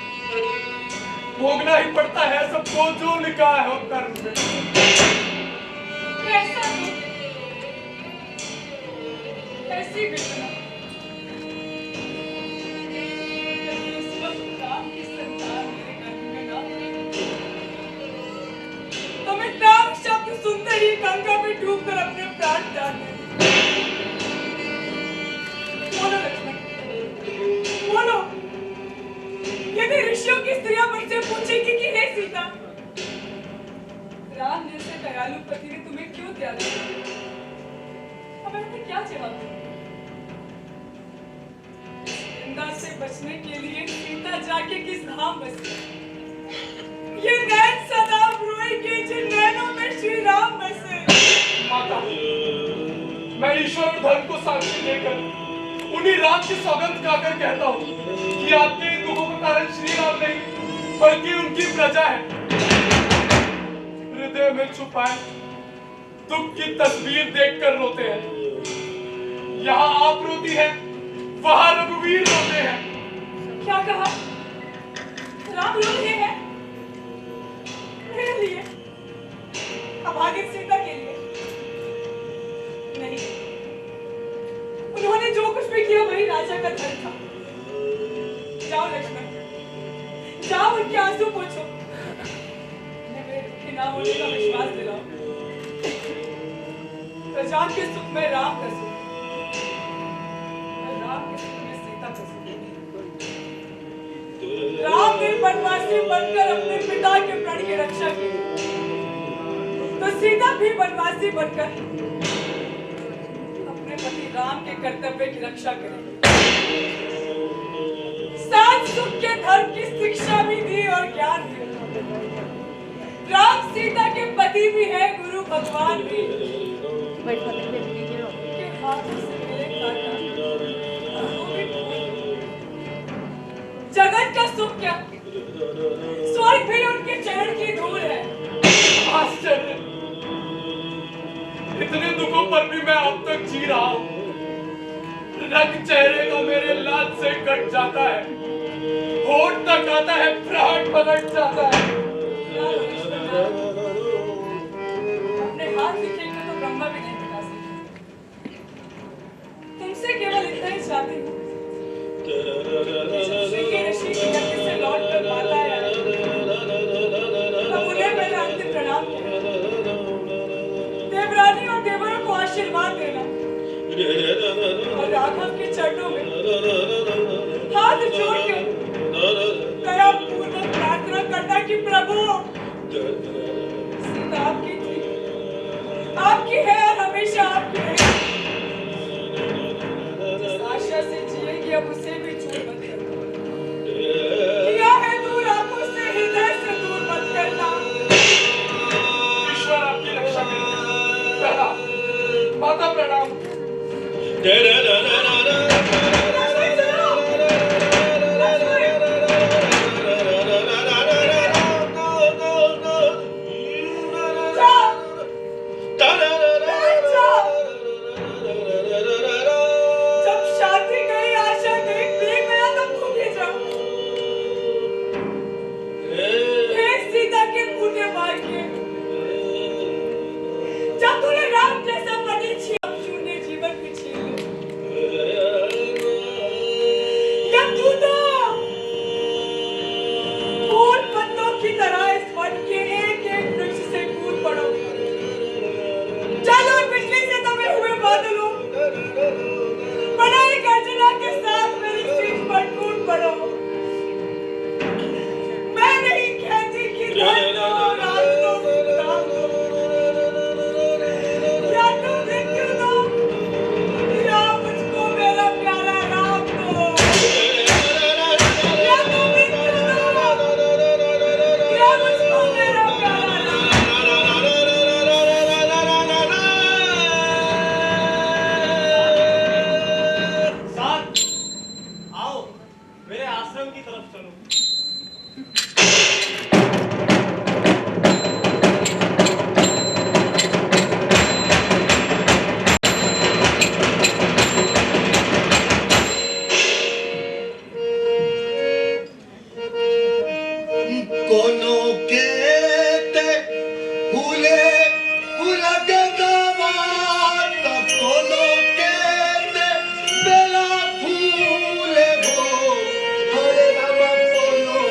भोगना ही पड़ता है सबको जो लिखा है हो कर्म में। ऐसा ऐसी बितना इस वक्त राम की संतान मेरे गर्भ में ना तो मैं राम शब्द सुनते ही गंगा में डूबकर अपने प्राण त्याग देती। बोलो लक्ष्मण, बोलो, यदि ऋषियों की स्त्रियां मुझसे पूछेगी कि हे सीता, राम जैसे दयालु पति ने तुम्हें क्यों त्याग दिया, अब मैं क्या जवाब दूं? निंदा से बचने के लिए सीता जाके किस धाम बसी? ये नैन सदा रोएंगे जिन नैनों में श्री राम बसे। माता, मैं ईश्वर और धर्म को साक्षी लेकर उन्हीं राम की सौगंध खाकर कहता हूँ कि आपके इन दुखों का कारण श्री राम नहीं बल्कि उनकी प्रजा है। हृदय में छुपाए दुख की तस्वीर देखकर रोते हैं। यहाँ आप रोती हैं, वहाँ रघुवीर रोते हैं। क्या कहा? राम रो रहे हैं मेरे लिए, अभागिन सीता के लिए नहीं। उन्होंने जो कुछ भी किया वही राजा का धर्म था। जाओ लक्ष्मण, जाओ उनके आंसू पोंछो, मेरे दुखी ना होने का विश्वास दिलाओ। प्रजा के सुख में राम का सुख, राम के सुख में सीता का सुख। राम ने वनवासी बनकर अपने पिता के प्राण की रक्षा की, तो सीता भी वनवासी बनकर अपने पति राम के कर्तव्य की रक्षा करेगी। साथ सुख के धर्म की शिक्षा भी दी और ज्ञान भी। राम सीता के पति भी है, गुरु भगवान भी। के हाथों से मिले काटा, वो भी जगत का सुख क्या, स्वर्ग भी उनके चरण की धूल है। आश्चर्य, इतने दुखों पर भी मैं अब तक जी रहा हूँ। रंग चेहरे का मेरे लाज से कट जाता है, होठ तक आता है, प्राण पलट जाता है। और राघव के चरणों में हाथ जोड़कर दया पूर्वक प्रार्थना करना कि प्रभु सीता आपकी थी, आपकी है और हमेशा आपकी रहेगी। जिस आशा से जिएगी अब उसे भी छोड़ मत करना। किया है दूर आप उससे हृदय से दूर मत करना। ईश्वर आपकी रक्षा करें। प्रणाम माता, प्रणाम। जब शादी गई, आशा गई, प्रेम गया, तब तुम भी जाओ। हे सीता के फूटे मार के, जब तूने राम जैसा पति छीन शून्य जीवन भी छीन लिया। जब तू तो फूल पत्तों की तरह इस वन के एक एक वृक्ष से कूद पड़ो। चलो बिजली से दबे हुए बादलों, बड़ाई गर्जना के साथ मेरी सीट पर कूद पड़ो। मैं नहीं कहती कि धन दो, रात दो, दाम दो, या तुम मृत्यु दो, या मुझको मेरा प्यारा राम दो। या तुम मृत्यु दो, या मुझको मेरा प्यारा राम साथ आओ, मेरे आश्रम की तरफ चलो। कोनो केते फूले पुरगदवात कोनो केते बेला फूले हो हरे राम कोनो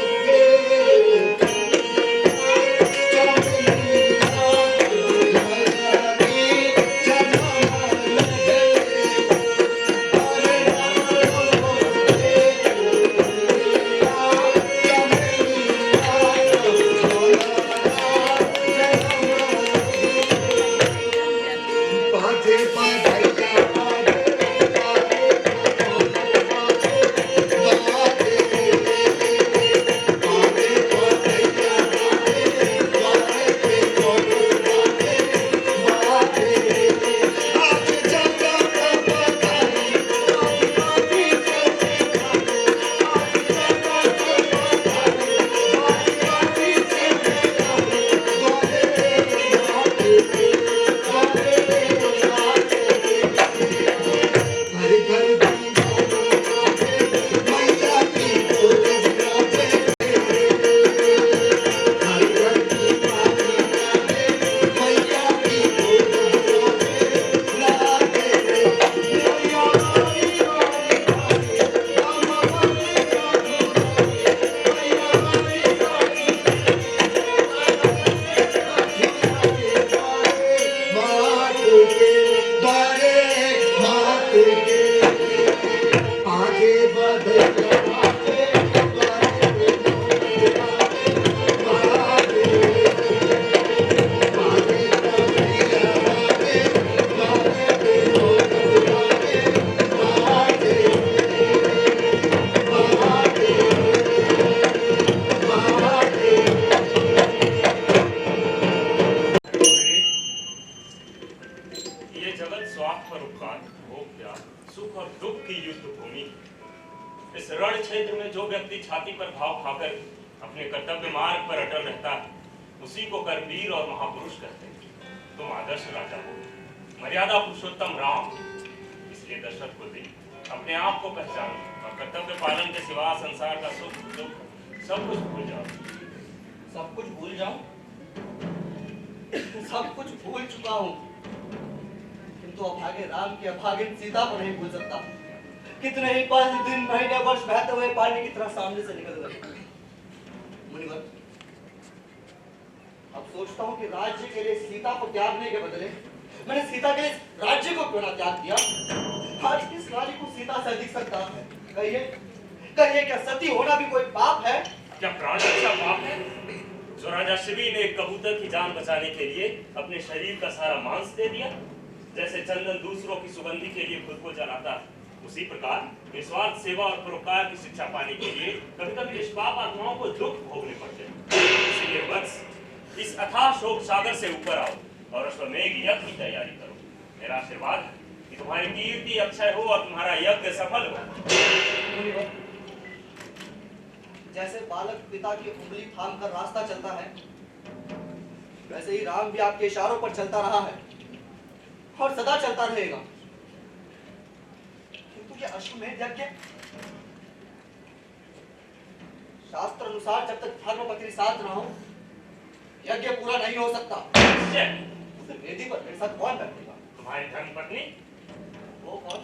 इस रण क्षेत्र में जो व्यक्ति छाती पर घाव खाकर अपने कर्तव्य मार्ग पर अटल रहता है, उसी को करवीर और महापुरुष कहते हैं। तुम आदर्श राजा हो, मर्यादा पुरुषोत्तम राम। इसलिए दशरथ को दे अपने आप को पहचानो और कर्तव्य पालन के सिवा संसार का सुख दुख सब कुछ भूल जाओ। सब कुछ भूल जाऊं? सब कुछ भूल चुका हूं, किंतु अभागे राम की अभागिन सीता को नहीं भूल सकता। कितने ही पल, दिन, महीने, वर्ष बहते हुए पानी की तरह सामने से निकल गए। मुनिवर, अब सोचता हूं कि राज्य के लिए सीता को त्यागने के बदले मैंने सीता के इस राज्य को क्यों ना त्याग दिया? आज किस नारी को सीता से अधिक सद्दाम है? कहिए, कहिए क्या सती होना भी कोई पाप है? क्या प्राण रक्षा पाप है? जो राजा शिवी ने एक कबूतर की जान बचाने के लिए अपने शरीर का सारा मांस दे दिया, जैसे चंदन दूसरों की सुगंधी के लिए खुद को जलाता है, उसी प्रकार निस्वार्थ सेवा और परोपकार की शिक्षा पाने के लिए कभी-कभी निष्पाप आत्माओं को दुख भोगने पड़ते हैं। इसलिए वत्स, इस अथाह शोक सागर से ऊपर आओ और अश्वमेघ यज्ञ की तैयारी करो। मेरा आशीर्वाद है कि तुम्हारी कीर्ति अक्षय हो और तुम्हारा यज्ञ सफल हो। जैसे बालक पिता की उंगली थाम कर रास्ता चलता है, वैसे ही राम भी आपके इशारों पर चलता रहा है और सदा चलता रहेगा। किंतु क्या अश्वमेध यज्ञ शास्त्र अनुसार जब तक धर्मपत्नी साथ न हो, यज्ञ पूरा नहीं हो सकता। उसे वेदी पर मेरे साथ कौन बैठेगा? तुम्हारी धर्मपत्नी? वो कौन?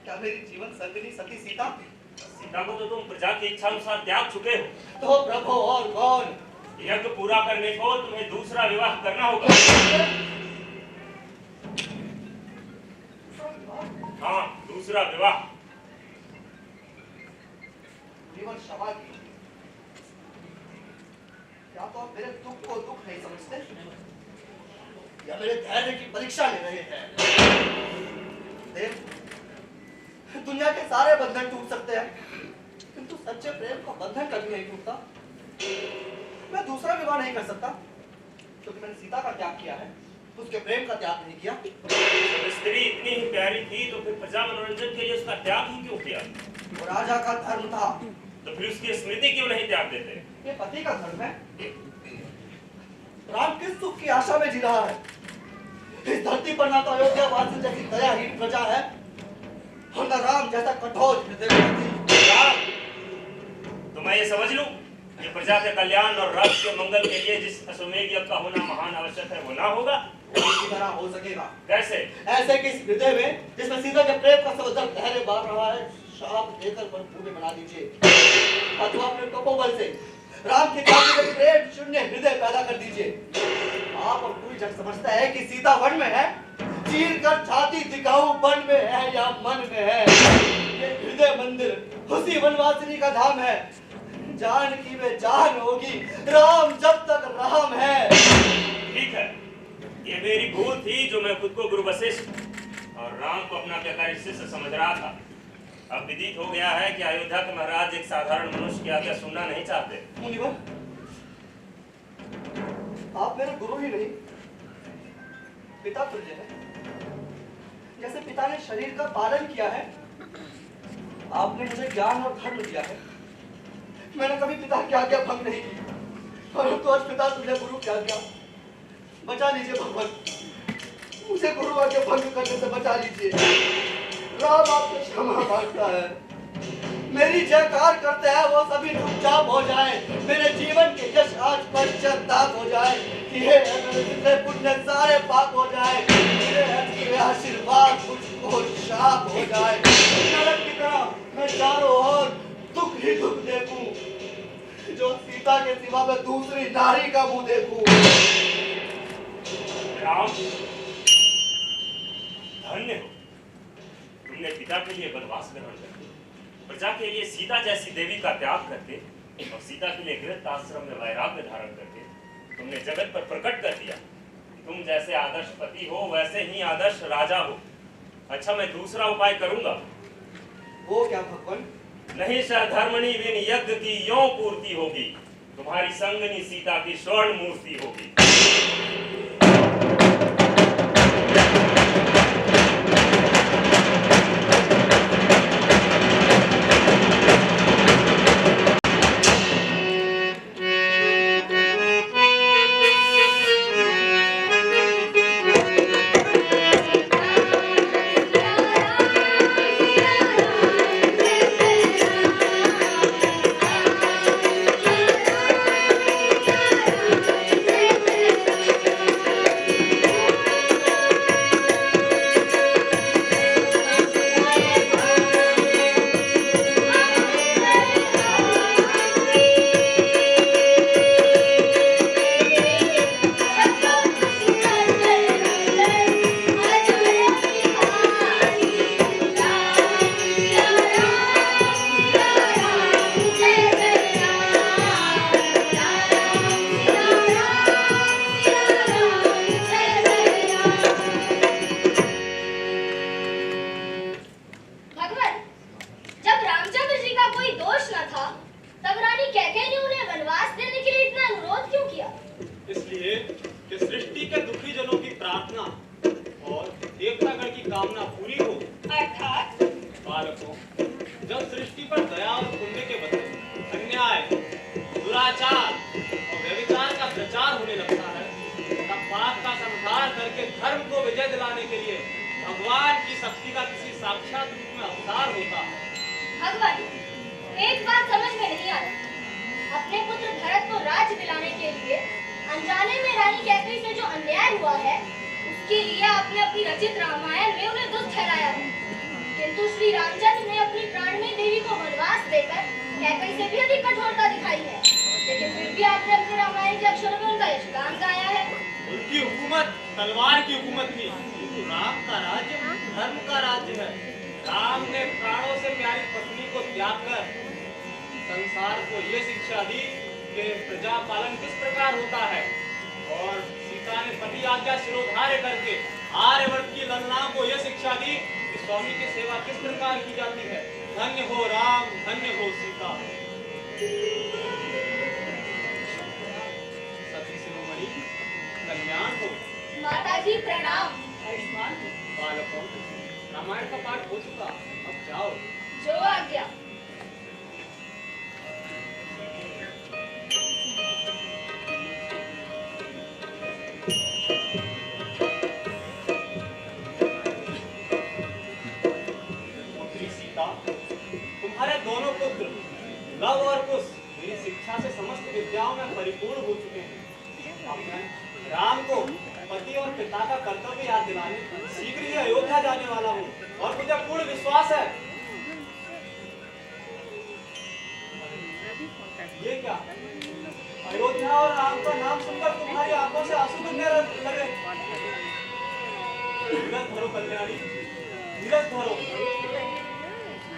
क्या मेरी जीवन संगिनी सती सीता? सीता को तो तुम प्रजा की इच्छा अनुसार त्याग चुके हो। तो प्रभु और कौन? यज्ञ पूरा करने को तुम्हें दूसरा विवाह करना होगा। हाँ, दूसरा विवाह। जीवन क्षमा कीजिए। क्या तो आप मेरे दुख को दुख नहीं समझते, या मेरे धैर्य की परीक्षा ले रहे हैं? देव, दुनिया के सारे बंधन टूट सकते हैं, किंतु सच्चे प्रेम का बंधन कभी नहीं टूटता। मैं दूसरा विवाह नहीं कर सकता, क्योंकि मैंने सीता का त्याग किया है, उसके प्रेम का त्याग नहीं किया। जब स्त्री इतनी ही प्यारी थी तो फिर प्रजा मनोरंजन के लिए उसका त्याग ही क्यों किया? वो राजा का धर्म था। तो फिर उसकी स्मृति क्यों नहीं त्याग देते? ये पति का धर्म है। राम किस सुख की आशा में जी रहा है? इस धरती पर ना तो अयोध्या वासी जैसी दयाहीन प्रजा है और न राम जैसा कठोर हृदय। राम, तो मैं ये समझ लूं कि प्रजा के कल्याण और राष्ट्र के मंगल के लिए जिस अश्वमेध यज्ञ का होना महान आवश्यक है, वो ना होगा? इसी तरह हो सकेगा। कैसे? ऐसे कि इस हृदय में जिसमें सीता के प्रेम का समुद्र लहरें मार रहा है, शाप देकर बरफूले बना दीजिए, अथवा अपने तपोबल से राम की छाती में प्रेम शून्य हृदय पैदा कर दीजिए। आप और पूरी जग समझता है कि सीता वन में है, चीर कर छाती दिखाऊं वन में है या मन में है। ये हृदय मंदिर उसी वनवासिनी का धाम है। जानकी में जान होगी, राम जब तक राम है। ठीक है, ये मेरी भूल थी जो मैं खुद को गुरु वशिष्ठ और राम को अपना प्यारा शिष्य समझ रहा था। अब विदित हो गया है कि अयोध्या के महाराज एक साधारण मनुष्य की आज्ञा सुनना नहीं चाहते। मुनिवर, आप मेरे गुरु ही नहीं, पिता तुल्य हैं। जैसे पिता ने शरीर का पालन किया है, आपने मुझे ज्ञान और धर्म दिया है। मैंने कभी पिता की आज्ञा भंग नहीं की, परंतु आज पिता तुल्य गुरु की आज्ञा बचा लीजिए भगवान, मुझे गुरु आज्ञा भंग करने से बचा लीजिए। राम आपसे क्षमा मांगता है। मेरी जयकार करते हैं वो सभी चुपचाप हो जाए, मेरे जीवन के यश आज पश्चाताप हो जाए, ये जितने पुण्य सारे पाप हो जाए, मेरे आशीर्वाद मुझको शाप हो जाए। नरक की तरह मैं चारों ओर दुख ही दुख देखूं, जो सीता के सिवा मैं दूसरी नारी का मुंह देखूं। राम, धन्य हो, तुमने पिता के लिए वनवास ग्रहण करके, प्रजा के लिए सीता जैसी देवी का त्याग करके और सीता के लिए गृहस्थ आश्रम में वैराग्य धारण करके तुमने जगत पर प्रकट कर दिया कि तुम जैसे आदर्श पति हो वैसे ही आदर्श राजा हो। अच्छा, मैं दूसरा उपाय करूंगा। वो क्या भगवान? नहीं धर्मणि विन यज्ञ की यों पूर्ति होगी, तुम्हारी संगनी सीता की स्वर्ण मूर्ति होगी। कि सृष्टि के दुखी जनों की प्रार्थना और देवतागण की कामना पूरी हो। अर्थात बालकों, जब सृष्टि पर दया और पुण्य के बदले अन्याय, दुराचार और व्यभिचार का प्रचार होने लगता है, तब पाप का संहार करके धर्म को विजय दिलाने के लिए भगवान की शक्ति का किसी साक्षात रूप में अवतार होता है। भगवान, एक बात समझ में नहीं आ रही। अपने पुत्र भरत को राज्य दिलाने के लिए अनजाने में रानी कैकई से जो अन्याय हुआ है, उसके लिए आपने अपनी रचित रामायण में उन्हें दुष्ट ठहराया है। किंतु श्री रामचंद्र ने अपनी प्राणमयी देवी को वनवास देकर कैकई से भी अधिक कठोरता दिखाई है, लेकिन फिर भी आपने अपने रामायण के अक्षरों में उनका यशगान गाया है। उनकी हुकूमत तलवार की हुकूमत थी, किंतु राम का राज्य धर्म का राज्य है। राम ने प्राणों से प्यारी पत्नी को त्याग कर संसार को ये शिक्षा दी कि प्रजा पालन किस प्रकार होता है, और सीता ने पति आज्ञा शिरोधार्य करके आर्यवर्त की ललनाओं को यह शिक्षा दी कि स्वामी की सेवा किस प्रकार की जाती है। धन्य हो राम, धन्य हो सीता। सती शिरोमणि कल्याण हो। माताजी प्रणाम। आयुष्मान बालकों, रामायण का पाठ हो चुका, अब जाओ। जो आज्ञा। पुत्री सीता, तुम्हारे दोनों पुत्र लव और कुश मेरी शिक्षा से समस्त विद्याओं में परिपूर्ण हो चुके हैं। अब मैं राम को पति और पिता का कर्तव्य याद दिलाने शीघ्र ही अयोध्या जाने वाला हूँ, और मुझे पूर्ण विश्वास है। ये क्या, अयोध्या और राम का नाम सुनकर तुम्हारी आंखों से आंसू गिरने लगे। धीरज धरो कल्याणी, धीरज धरो।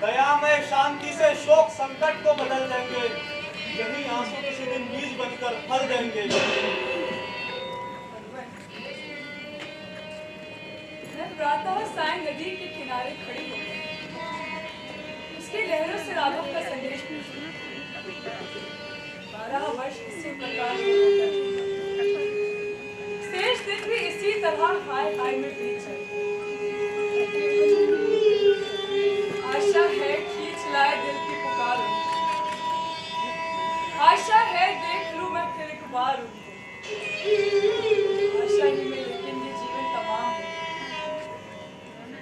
दयामय शांति से शोक संकट को बदल देंगे। यही आंसू किसी दिन बीज बनकर फल देंगे। मैं प्रातः साय नदी के किनारे खड़ी हो गई। उसकी लहरों से राघव का संदेश पूछा। 12 वर्ष इसी प्रकार शेष दिन भी इसी तरह हाय हाय में बीत जाए। आशा है खींच लाए दिल की पुकार उनको। आशा है देख लूं मैं फिर एक बार उनको। आशा ही में लेकिन ये जीवन तमाम है।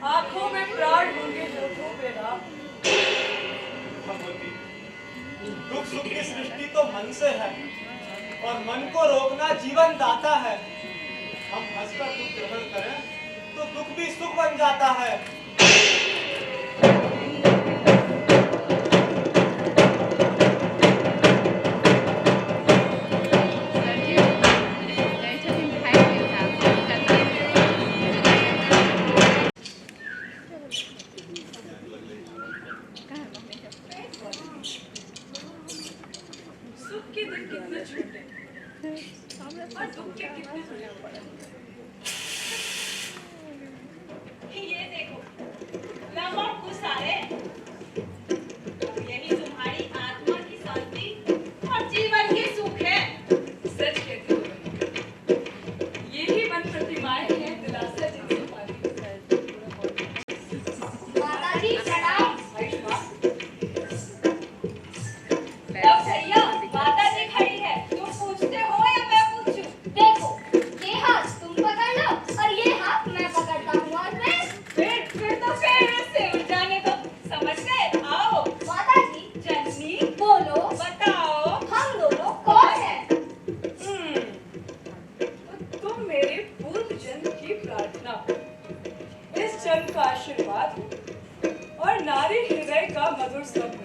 आंखों में प्राण होंगे होठों पे राम। भगवती, दुख सुख की सृष्टि तो मन से है, और मन को रोकना जीवन दाता है। हम हंसकर दुख ग्रहण करें तो दुख भी सुख बन जाता है। सुख के दिन कितने छोटे और दुख के कितने बड़े पड़े। ये देखो, लव और कुश आए। यही तुम्हारी आत्मा की शांति और जीवन की सुख है। सच कहती हो। यही मन प्रतिमाएं हैं दिलासा जिनसे पाली। माताजी प्रणाम। आयुष्मान अब भैया, माताजी खड़ी है। तुम पूछते हो या मैं पूछूं? देखो, ये हाथ तुम पकड़ लो और ये हाथ मैं पकड़ता हूँ, और फिर तो फिर से उठ जाने दो। समझ गए? आओ। माताजी जननी बोलो, बताओ हम दोनों कौन हैं? तुम मेरे पूर्व जन्म की प्रार्थना हो, इस जन्म का आशीर्वाद हो, और नारी हृदय का मधुर शब्द।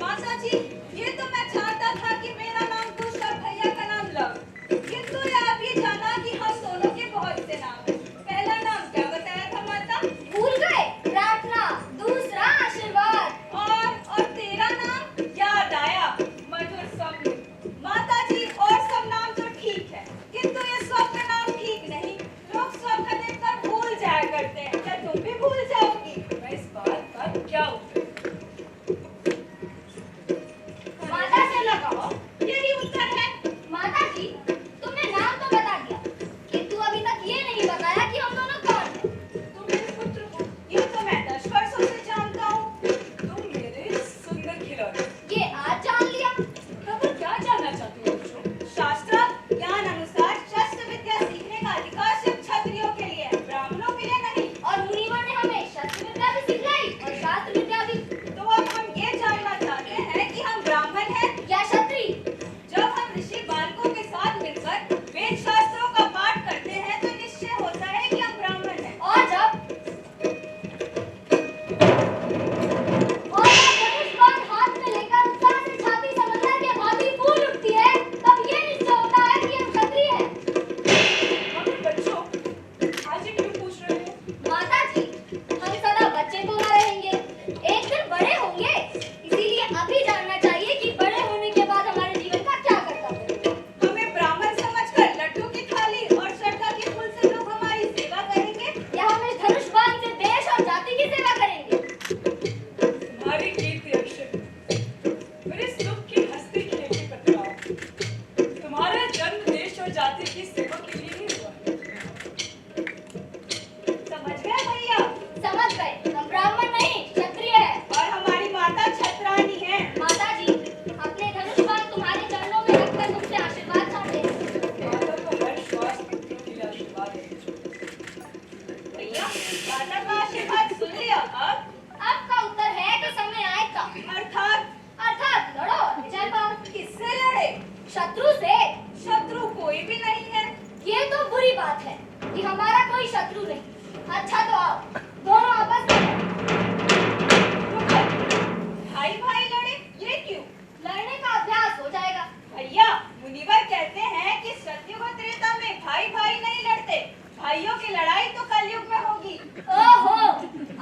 माताजी, ये तो मैं चाहता था कि मेरा नाम कुश और भैया का नाम लव, किंतु आप ये जाना कि हम दोनों के बहुत से नाम हैं। पहला नाम क्या बताया था माता? भूल गए? प्रार्थना। दूसरा आशीर्वाद। और तेरा नाम? याद आया, मधुर स्वप्न। माताजी, और सब नाम तो ठीक है, किंतु ये स्वप्न नाम ठीक नहीं। लोग स्वप्न देखकर भूल जाया करते हैं। क्या तुम भी भूल जाओगी? मैं इस बात का क्या उत्तर? बात है कि हमारा कोई शत्रु नहीं। अच्छा तो आओ, दोनों आपस में भाई भाई लड़े, ये क्यों? लड़ने का अभ्यास हो जाएगा। भैया, मुनिवर कहते हैं कि सतयुग और त्रेता में भाई भाई नहीं लड़ते, भाइयों की लड़ाई तो कलयुग में होगी। ओहो,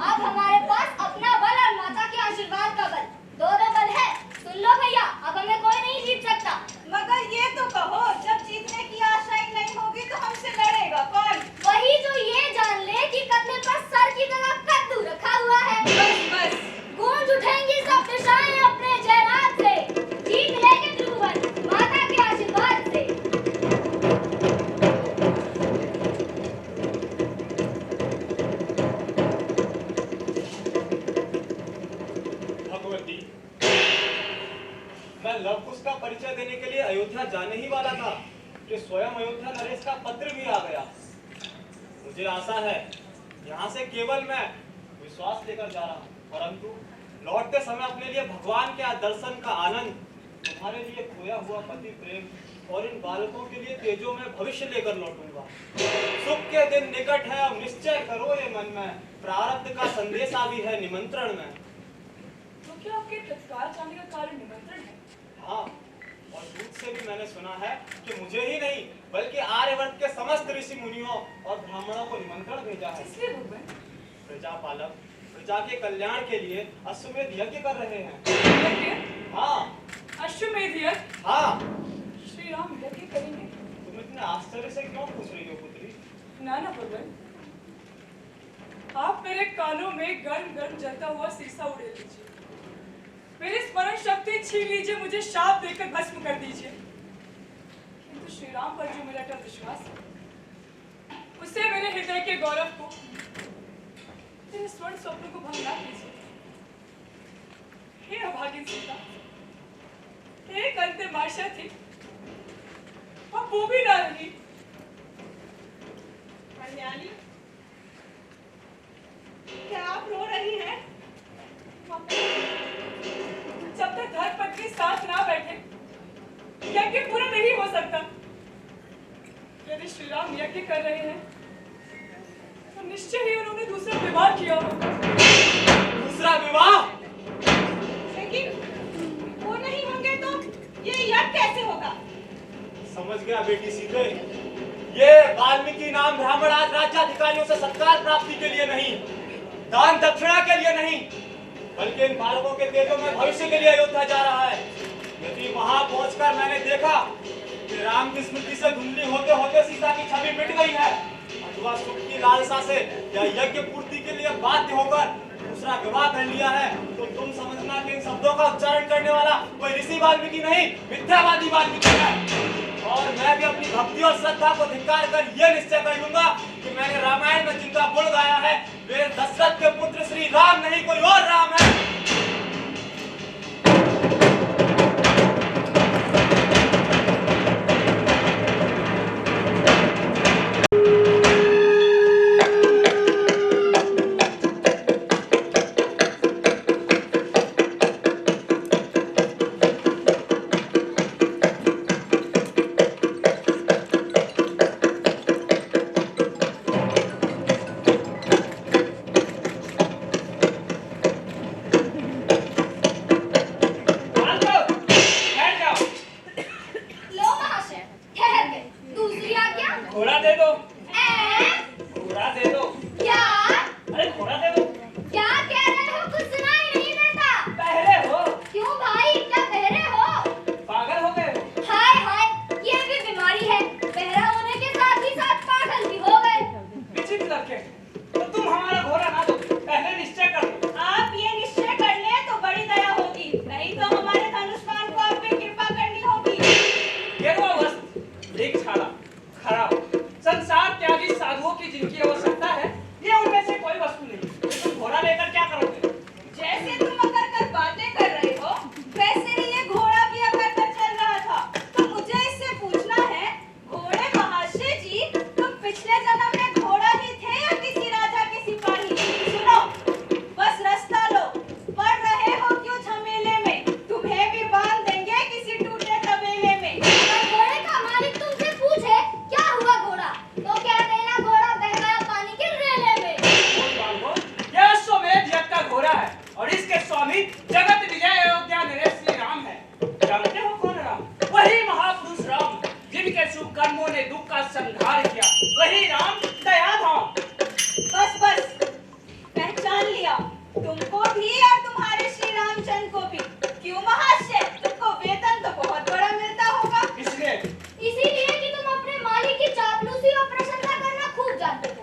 अब हमारे पास अपना बल और माता के आशीर्वाद का बल, दोनों बल है। सुन लो भैया, अब हमें कोई नहीं जीत सकता। मगर ये तो कहो, जब जीतने की आशा ही नहीं होगी तो हमसे लड़ेगा कौन? वही जो ये जान ले कि कंधे पर सर की तरह कद्दू रखा हुआ है। बस गूंज उठेंगी सब दिशाएं अपने जयनाद से, जीत लेंगे त्रिभुवन माता के आशीर्वाद से। भगवती, मैं लव कुश का परिचय देने के लिए अयोध्या जाने ही वाला था कि स्वयं अयोध्या नरेश का पत्र भी आ गया। मुझे आशा है यहाँ से केवल मैं विश्वास लेकर जा रहा हूँ, परंतु लौटते समय अपने लिए भगवान के दर्शन का आनंद, तुम्हारे लिए खोया हुआ पति प्रेम और इन बालकों के लिए तेजो में भविष्य लेकर लौटूंगा। सुख के दिन निकट है, अब निश्चय करो ये मन में, प्रारब्ध का संदेशा भी है निमंत्रण में। तो क्या आपके तत्काल जाने का कारण निमंत्रण है? हाँ, और दूत से भी मैंने सुना है कि मुझे ही नहीं बल्कि आर्यवर्त के समस्त ऋषि मुनियों और ब्राह्मणों को निमंत्रण भेजा है। इसलिए भगवान प्रजापालक प्रजा के कल्याण के लिए अश्वमेध यज्ञ कर रहे हैं। यज्ञ? हाँ अश्वमेध यज्ञ? हाँ। श्री राम यज्ञ करेंगे? तुम इतने आश्चर्य से क्यों पूछ रही हो पुत्री? ना ना भगवान, आप मेरे कानों में गर्म गर्म जलता हुआ शीशा उड़े लीजिए, मेरी स्मरण शक्ति छीन लीजिए, मुझे शाप देकर भस्म कर दीजिए, किंतु श्री राम पर जो मेरा अटल विश्वास है, उससे मेरे हृदय के गौरव को, मेरे स्वर्ण स्वप्नों को भंग ना कीजिए। हे अभागिन सीता, एक अंतिम आशा थी, अब वो भी ना रही। कल्याणी, क्या आप रो रही हैं? जब तक धर्मपत्नी साथ ना बैठे, यज्ञ पूरा नहीं हो सकता। यदि श्री राम यज्ञ कर रहे हैं, तो निश्चय ही उन्होंने दूसरा विवाह किया होगा। दूसरा विवाह? लेकिन वो नहीं होंगे तो ये यज्ञ कैसे होगा? समझ गया बेटी सीते, ये वाल्मीकि नाम ब्राह्मण आज राज्याधिकारियों से सत्कार प्राप्ति के लिए नहीं, दान दक्षिणा के लिए नहीं, बल्कि इन बालकों के तेजों में भविष्य के लिए अयोध्या जा रहा है। यदि वहां पहुंचकर मैंने देखा कि राम की स्मृति से धुंधली होते होते सीता की छवि मिट गई है, अथवा सुख की लालसा से या यज्ञ पूर्ति के लिए बाध्य होकर दूसरा विवाह कर लिया है, तो तुम समझना कि इन शब्दों का उच्चारण करने वाला कोई ऋषि वाल्मीकि नहीं, मिथ्यावादी वाल्मीकि है। और मैं भी अपनी भक्ति और श्रद्धा को धिक्कार कर यह निश्चय कर लूंगा कि मैंने रामायण में जिनका गुण गाया है, वे दशरथ के पुत्र श्री राम नहीं, कोई और राम है। तो क्या संहार किया, वही राम दया धाम। बस बस, पहचान लिया तुमको भी और तुम्हारे श्री रामचंद्र को भी। क्यों महाशय, तुमको वेतन तो बहुत बड़ा मिलता होगा। इसलिए इसीलिए कि तुम अपने मालिक की चापलूसी और प्रशंसा करना खूब जानते हो।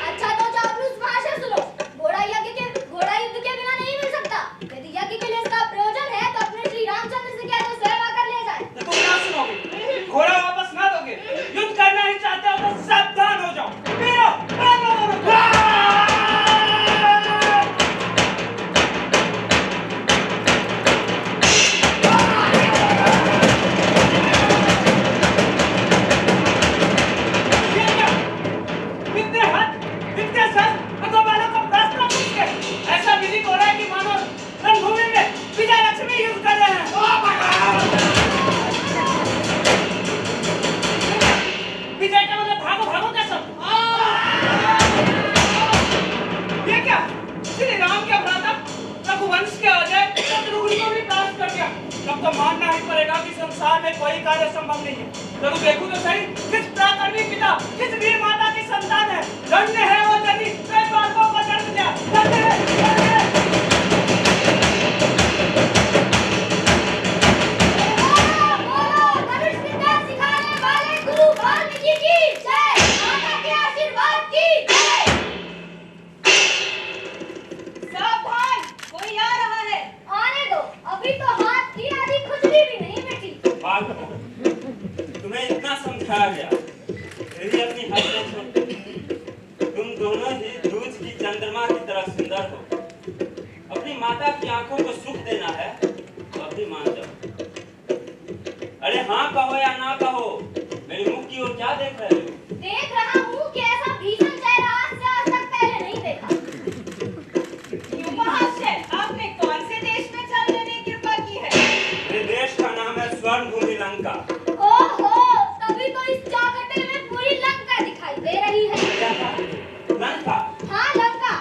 अच्छा तो चापलूस महाशय सुनो, घोड़ा युद्ध के बिना नहीं मिल सकता। यदि यज्ञ के लिए इसका प्रयोजन है तो अपने श्री रामचंद्र से कह दो सेवा कर ले जाए। तो तुम ना सुनोगे, घोड़ा वापस ना दोगे, युद्ध करना ही चाहते हो तो सावधान हो जाओ। वीरों, ऐसा विधि हो रहा है कि मानो रणभूमि में विजय लक्ष्मी युद्ध कर रहे हैं। विजय का मतलब भागो भागो का सब। ये क्या, श्री राम के भ्राता रघुवंश के अजय शत्रुघ्न को भी परास्त कर दिया। तब तो मानना ही पड़ेगा कि संसार में कोई कार्य संभव नहीं है। चलो देखो तो सही, किस पराक्रमी पिता, किस वीर माता की संतान है। धन्य है वो जनी कई बालकों को जन्म दिया। धन्य है, धन्य है। बोलो धनुष विद्या सिखाने वाले गुरु वाल्मीकि की जय, माता के आशीर्वाद की जय। सावधान, कोई आ रहा है। आने दो, अभी तो हाथ की आधी खुजली भी नहीं मिटी। बात हो, तुम्हें इतना समझाया गया, फिर भी अपनी हद नहीं छोड़ते। तुम दोनों ही दूज की चंद्रमा की तरह सुंदर हो। अपनी माता की आंखों को सुख देना है तो अभी मान जाओ। अरे हाँ कहो या ना कहो, मेरे मुख की ओर क्या देख रहे हो? देख रहा हूँ कि ऐसा भीषण चेहरा आज तक पहले नहीं देखा। क्यों महाशय, आपने कौन से देश में चलने की कृपा की है? मेरे देश का नाम है स्वर्ण भूमि लंका। ओहो, तभी तो इस चौखटे में पूरी लंका दिखाई दे रही है। क्या कहा? लंका? हाँ लंका,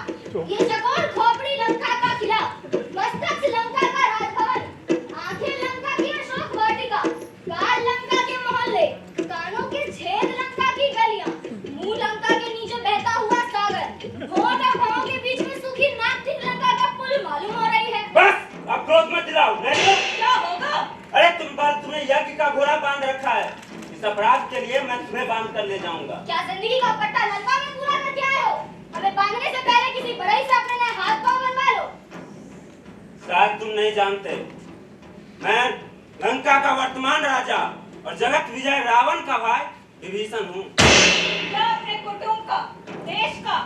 ये चकोर खोपड़ी लंका का किला, मस्तक लंका का राजभवन, आंखें लंका की अशोक वाटिका, गाल लंका के मोहल्ले, कानों के छेद लंका की गलियां, मुंह लंका के नीचे बहता हुआ सागर, होंठ और भौं के बीच में सूखी नाक ठीक लंका का पुल मालूम हो रही है। बस, अब क्रोध मत दिलाओ, नहीं तो क्या होगा? अरे तुम्हें यज्ञ का घोड़ा बांध रखा है। इस अपराध के लिए मैं तुम्हें बांध कर ले जाऊंगा। क्या जिंदगी का पट्टा लंका में पूरा करके आए हो? हमें बांधने से पहले किसी बड़ई से अपने नए हाथ पांव बनवा लो। शायद तुम नहीं जानते, मैं लंका का वर्तमान राजा और जगत विजय रावण का भाई विभीषण हूँ। क्या अपने कुटुंब का, देश का,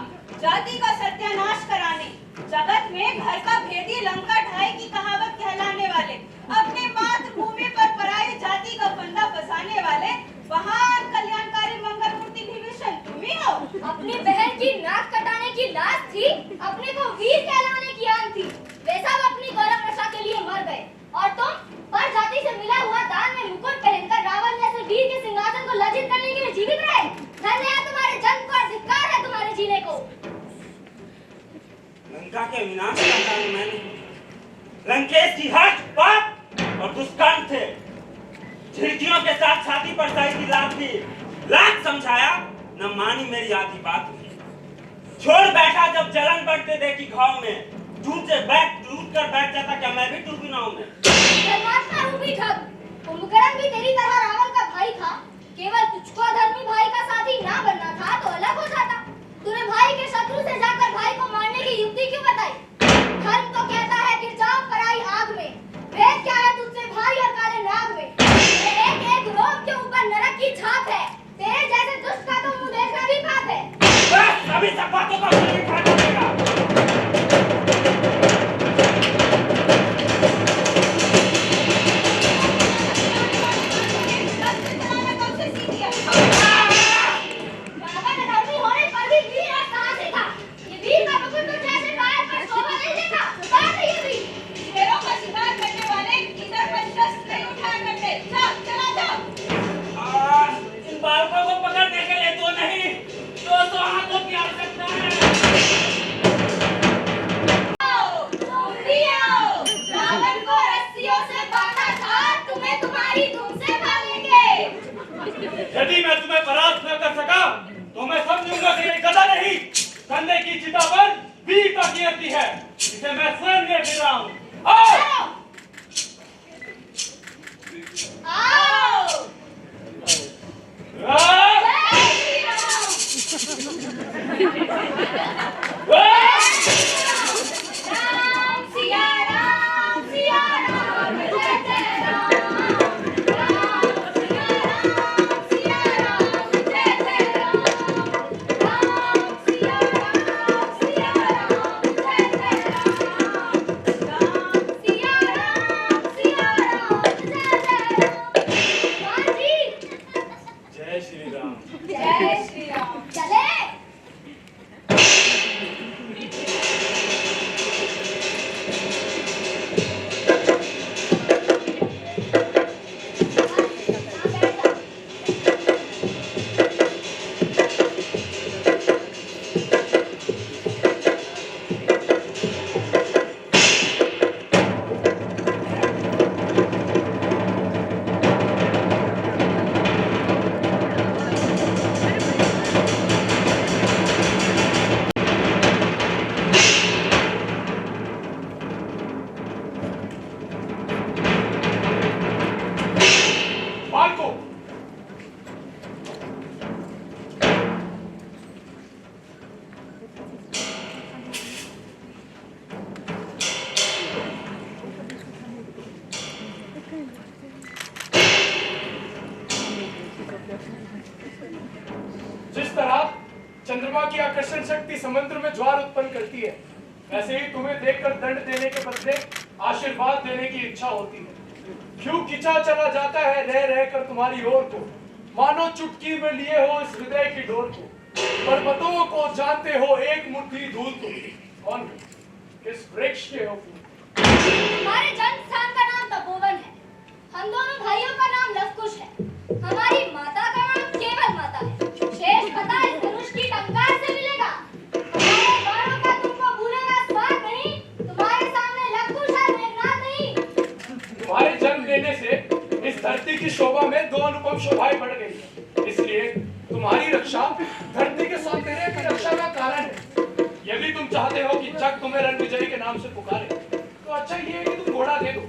जाति का सत्यानाश कराने, जगत में घर का भेदी लंका ढाई की कहावत कहलाने वाले, अपने मातृभूमि पर पराई जाति का फंदा फंसाने वाले महान कल्याणकारी मंगल मूर्ति विभीषण तुम ही हो। अपनी बहन की नाक कटाने की लाज थी, अपने को वीर कहलाने की आन थी, वे सब अपनी गौरव रक्षा के लिए मर गए। और तुम पर जाति से मिला हुआ दान में मुकुट पहनकर रावण जैसे वीर के सिंहासन को लज्जित करने के लिए जीवित रहे। धन्य है तुम्हारे जन्म को और धिक्कार है तुम्हारे जीने को। लंका के विनाश का कारण मैं नहीं, लंकेश की हट, पाप और दुष्कर्म थे। झिड़कियों के साथ छाती पर सही की लात दी, लात समझाया, न मानी मेरी आधी बात हुई। छोड़ बैठा जब जलन बढ़ते देखी घाव में, टूट कर बैठ जाता, क्या मैं भी टूट ना हूं? धर्मात्मा रूपी ठग, कुंभकर्ण भी तेरी तरह रावण का भाई था। केवल तुझको धर्मी भाई का साथी ना बनना था तो अलग हो जाता। तूने भाई के शत्रु से जाकर भाई को मारने की युक्ति क्यों बताई? धर्म तो कहता है गिर जाओ पराई आग में। भेद क्या है तुझसे भाई और काले नाग में? तेरे एक एक रोग के ऊपर नरक की छाप है। तेरे जैसे दुष्ट का तो मुंह देखना भी पाप है। बस, अभी सब बातों का मुझे खाना पड़ेगा। कौन से सीख लिया? जय श्री राम। चले। बालको, जिस तरह चंद्रमा की आकर्षण शक्ति समुद्र में ज्वार उत्पन्न करती है, वैसे ही तुम्हें देखकर दंड देने के बदले आशीर्वाद देने की इच्छा होती है। क्यों खिंचा चला जाता है रह रहकर तुम्हारी ओर को, मानो चुटकी में लिए हो इस हृदय की डोर को। पर्वतों को जानते हो एक मुट्ठी धूल को, कौन किस वृक्ष के हो फूल। हमारे जन्म स्थान का नाम तपोवन है। हम दोनों भाइयों का नाम लवकुश है। हमारी माता का नाम केवल माता है। शेष पता इस धनुष की टंकार से मिलेगा। हमारे बाणों का तुमको भूलेगा स्वाद नहीं। तुम्हारे सामने लवकुश है, मेघनाद नहीं। तुम्हारे जन्म लेने से इस धरती की शोभा में दो अनुपम शोभाएं बढ़ गई है। इसलिए तुम्हारी रक्षा धरती के सौंदर्य की रक्षा का कारण है। यदि तुम चाहते हो कि जग तुम्हें रणविजय के नाम से पुकारे, तो अच्छा ये है कि तुम घोड़ा दे दो।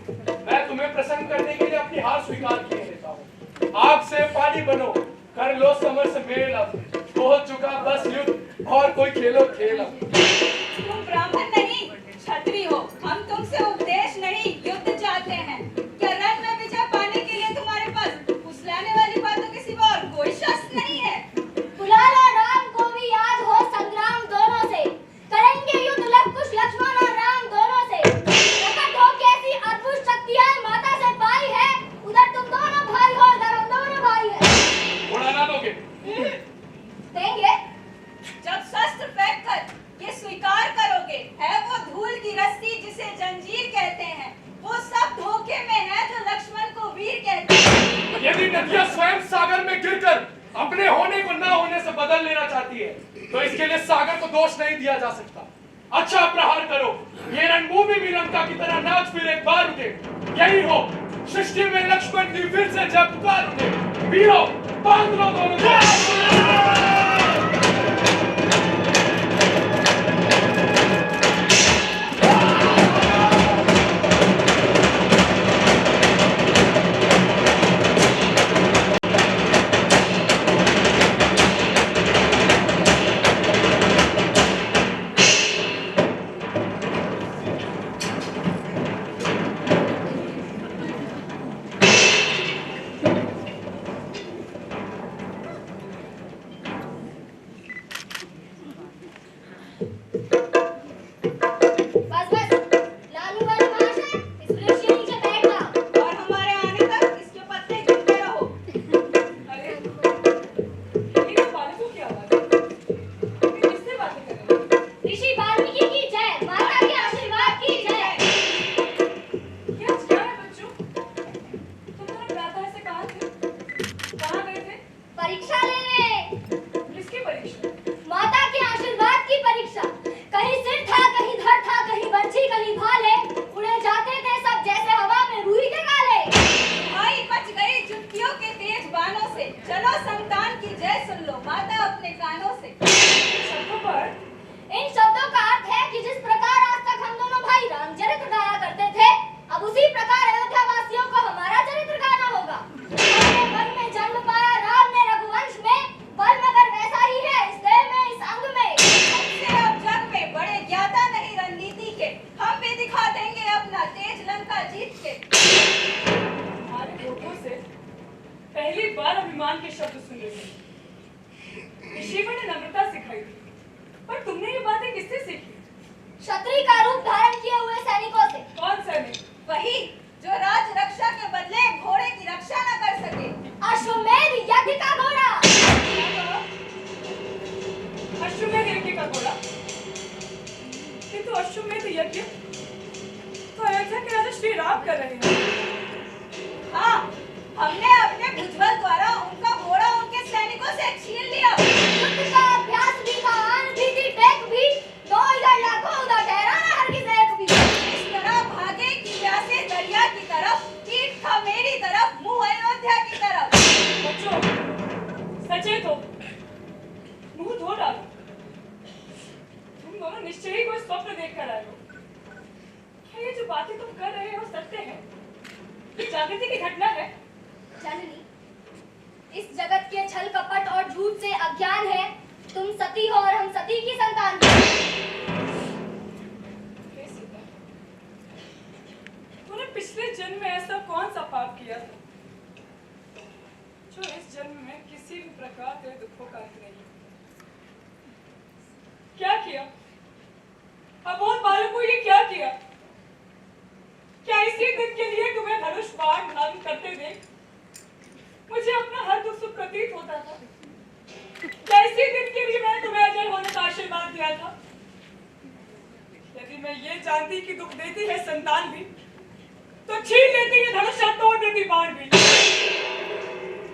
मैं तुम्हें प्रसन्न करने के लिए अपनी हार स्वीकार किए लेता हूँ। आग से पानी बनो, कर लो समर से मेल अब। हो चुका बस युद्ध, और कोई खेलो खेल अब। तुम ब्राह्मण नहीं, क्षत्रिय हो। हम तुमसे उपदेश नहीं, युद्ध चाहते हैं। क्या रण में विजय पाने के लिए तुम्हारे पास फुसलाने वाली बातों के सिवा और कोई शस्त्र नहीं है? बुला लो राम को भी याद हो संग्राम दोनों से। करेंगे युद्ध लवकुश लक्ष्मण और राम दोनों से। प्रकट हो कैसी अद्भुत शक्तियां माता से पाई है। उधर तुम दोनों भाई हो, उधर हम दोनों भाई हैं। घोड़ा ना दोगे? देंगे। जब शस्त्र फेंक कर ये स्वीकार करोगे, है वो धूल की रस्सी जिसे जंजीर कहते हैं, वो सब धोखे में है जो लक्ष्मण को वीर कहते हैं। यदि नदियां स्वयं सागर में गिरकर अपने होने को न होने से बदल लेना चाहती है, तो इसके लिए सागर को दोष नहीं दिया जा सकता। अच्छा प्रहार करो, ये रणभूमि भी लंका की तरह नाच फिर एक बार उठे। यही हो सृष्टि में लक्ष्मण की फिर से जब पुकार उठे। वीरों, बांध लो दोनों। क्षत्रिय का रूप धारण किए हुए सैनिकों से। कौन सैनिक? वही जो राज रक्षा के बदले घोड़े की रक्षा न कर सके। अश्वमेध यज्ञ का घोड़ा। कर रहे हैं? हाँ, हमने अपने भुजबल द्वारा उनका घोड़ा उनके सैनिकों से छीन लिया। युद्ध का अभ्यास भी था, आन भी थी, टेक भी, तो इधर लाखों उधर ठहराना हरगिज़ एक भी। इस तरह भागे कि जैसे दरिया की तरफ, पीठ था मेरी तरफ, मुंह अयोध्या की तरफ। बच्चों, सचेत हो, मुंह धो डालो। तुम दोनों निश्चय ही कोई स्वप्न देख कर आए हो। क्या ये जो बातें तुम कर रहे हो सत्य है? ये जागृति की घटना है? जननी, इस जगत के छल कपट और झूठ से अज्ञान है। तुम सती हो और हम सती की संतान हैं। हे सीता, तूने पिछले जन्म में ऐसा कौन सा पाप किया था जो इस जन्म में किसी भी प्रकार के दुखों का अंत नहीं? क्या किया? अबोध बालक को ये क्या किया? क्या इसी दिन के लिए तुम्हें धनुष बाण धारण करते देख मुझे अपना हर दुख सुख प्रतीत होता था? क्या इसी दिन के लिए मैं तुम्हें अजय होने का आशीर्वाद दिया था? यदि मैं ये जानती कि दुख देती है संतान भी, तो छीन लेती है धनुष और तोड़ देती बाण भी।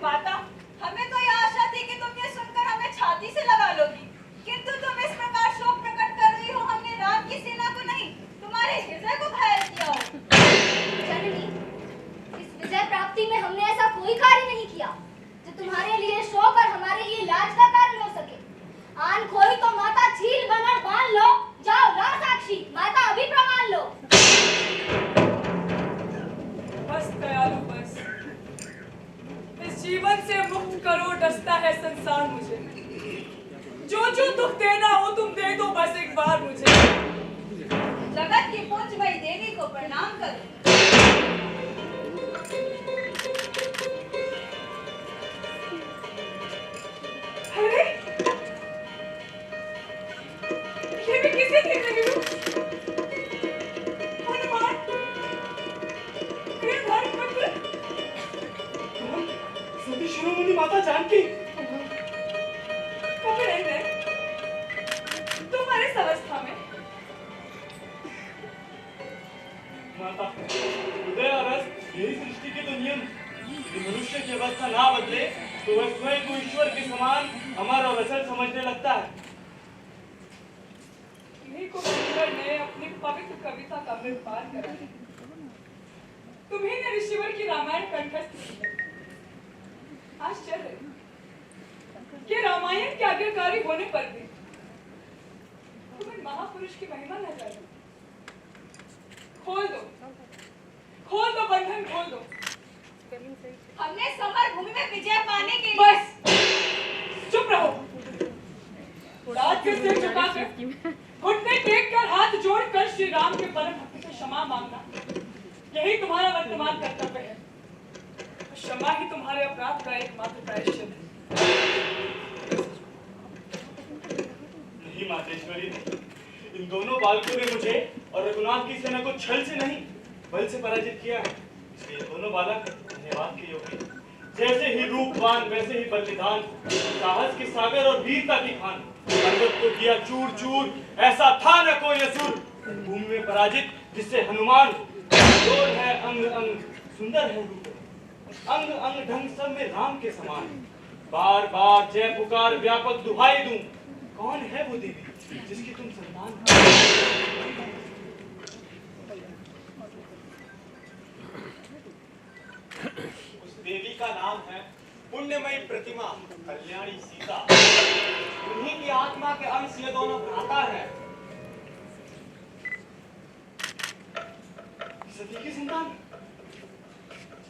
माता, हमें तो ये आशा थी कि तुम ये सुनकर हमें छाती से लगा लोगी, किंतु तुम इस प्रकार शोक प्रकट कर रही हो। हमने राम की सेना को नहीं, तुम्हारे हृदय को घायल किया हो। जननी, इस विजय प्राप्ति में हमने ऐसा कोई कार्य नहीं किया जो तुम्हारे लिए शोक और हमारे लिए लाज का कारण हो सके। आन खोई तो माता झील बनर बांध लो। जाओ ला साक्षी, माता अभी प्रमाण लो। बस दयालु बस, इस जीवन से मुक्त करो, डसता है संसार मुझे। जो जो दुख देना हो तुम दे दो बस एक बार मुझे। जगत की पूज्यमयी देवी को प्रणाम करो। अरे, ये भी किसे देख रही हूँ? हनुमान, ये धर्मपुत्र। सती शिरोमणि माता जानकी। कब रह गए? तुम्हारे इस अवस्था में? माता, उदय और अस्त यही सृष्टि के तो नियम। यदि मनुष्य की अवस्था ना बदले तो वह स्वयं को ईश्वर के समान अमर और अचल समझने लगता है। इन्हीं को ईश्वर ने अपनी पवित्र कविता का अमृतपान करा है। तुम्ही ने ऋषिवर की रामायण कंठस्थ की है। आश्चर्य कि रामायण के आज्ञाकारी होने पर भी तुम्हें महापुरुष की महिमा न जाने। खोल दो बंधन, खोल दो। हमने समर भूमि में विजय पाने के लिए बस चुप रहो। राज के सिर झुकाकर, घुटने टेक कर, हाथ जोड़कर श्री राम के परम भक्त से क्षमा मांगना, यही तुम्हारा वर्तमान कर्तव्य है। क्षमा ही तुम्हारे अपराध का एकमात्र प्रायश्चित है। नहीं मातेश्वरी, इन दोनों बालकों ने मुझे और रघुनाथ की सेना को छल से नहीं बल से पराजित किया है। इसलिए दोनों बालक धन्यवाद के योग्य। जैसे ही रूपवान वैसे ही बलिदान, साहस के सागर और वीरता की खान। पर्वत को किया चूर चूर, ऐसा था न कोई असुर भूमि में पराजित जिससे हनुमान। जोर है अंग अंग, सुंदर है रूप, अंग अंग ढंग सब में राम के समान। बार बार जय पुकार व्यापक दुहाई दूं, कौन है वो देवी जिसकी तुम संतान हो? उस देवी का नाम है पुण्यमयी प्रतिमा कल्याणी सीता। उन्हीं की आत्मा के अंश ये दोनों भ्राता हैं। सती की संतान,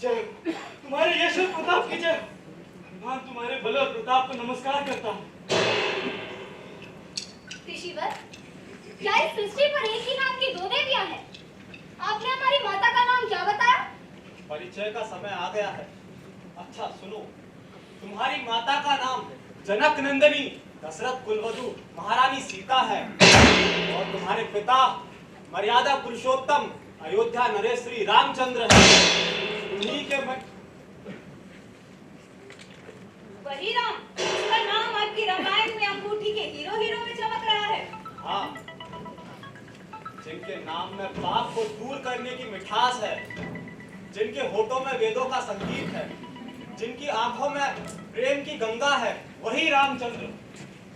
जय तुम्हारे यश और प्रताप की जय। हनुमान तुम्हारे बल और प्रताप को नमस्कार करता हूँ। ऋषिवर, क्या इस सृष्टि पर एक ही नाम की दो देवियां हैं? आपने हमारी माता का नाम क्या बताया? परिचय का समय आ गया है। अच्छा सुनो, तुम्हारी माता का नाम जनक नंदनी दशरथ कुलवधु महारानी सीता है और तुम्हारे पिता मर्यादा पुरुषोत्तम अयोध्या नरेश श्री रामचंद्र है। उन्हीं के वही राम, उसका नाम आपकी रामायण में अंगूठी के हीरो हीरो में चमक रहा है। हाँ, जिनके नाम में पाप को दूर करने की मिठास है, जिनके होठों में वेदों का संगीत है, जिनकी आंखों में प्रेम की गंगा है, वही रामचंद्र।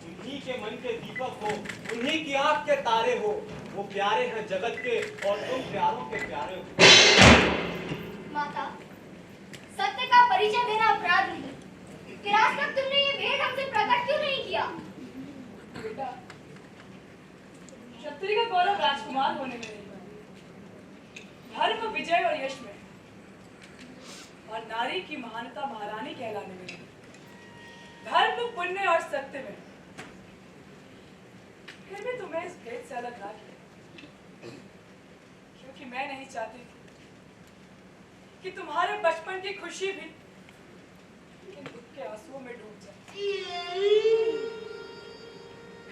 उन्हीं के मन के दीपक हो, उन्हीं की आंख के तारे हो, वो प्यारे हैं जगत के और तुम प्यारों के प्यारे हो। माता, सत्य का परिचय देना अपराध नहीं, फिर आज तक तुमने ये भेद हमसे प्रकट क्यों नहीं किया? बेटा, क्षत्रिय का गौरव राजकुमार होने में नहीं, धर्म विजय और यश में, और नारी की महानता महारानी कहलाने में नहीं, धर्म पुण्य और सत्य में। फिर भी तुम्हें इस भेद से अलग ना किया, क्योंकि मैं नहीं चाहती थी कि तुम्हारे बचपन की खुशी भी इन दुख के आंसुओं में डूब जाए।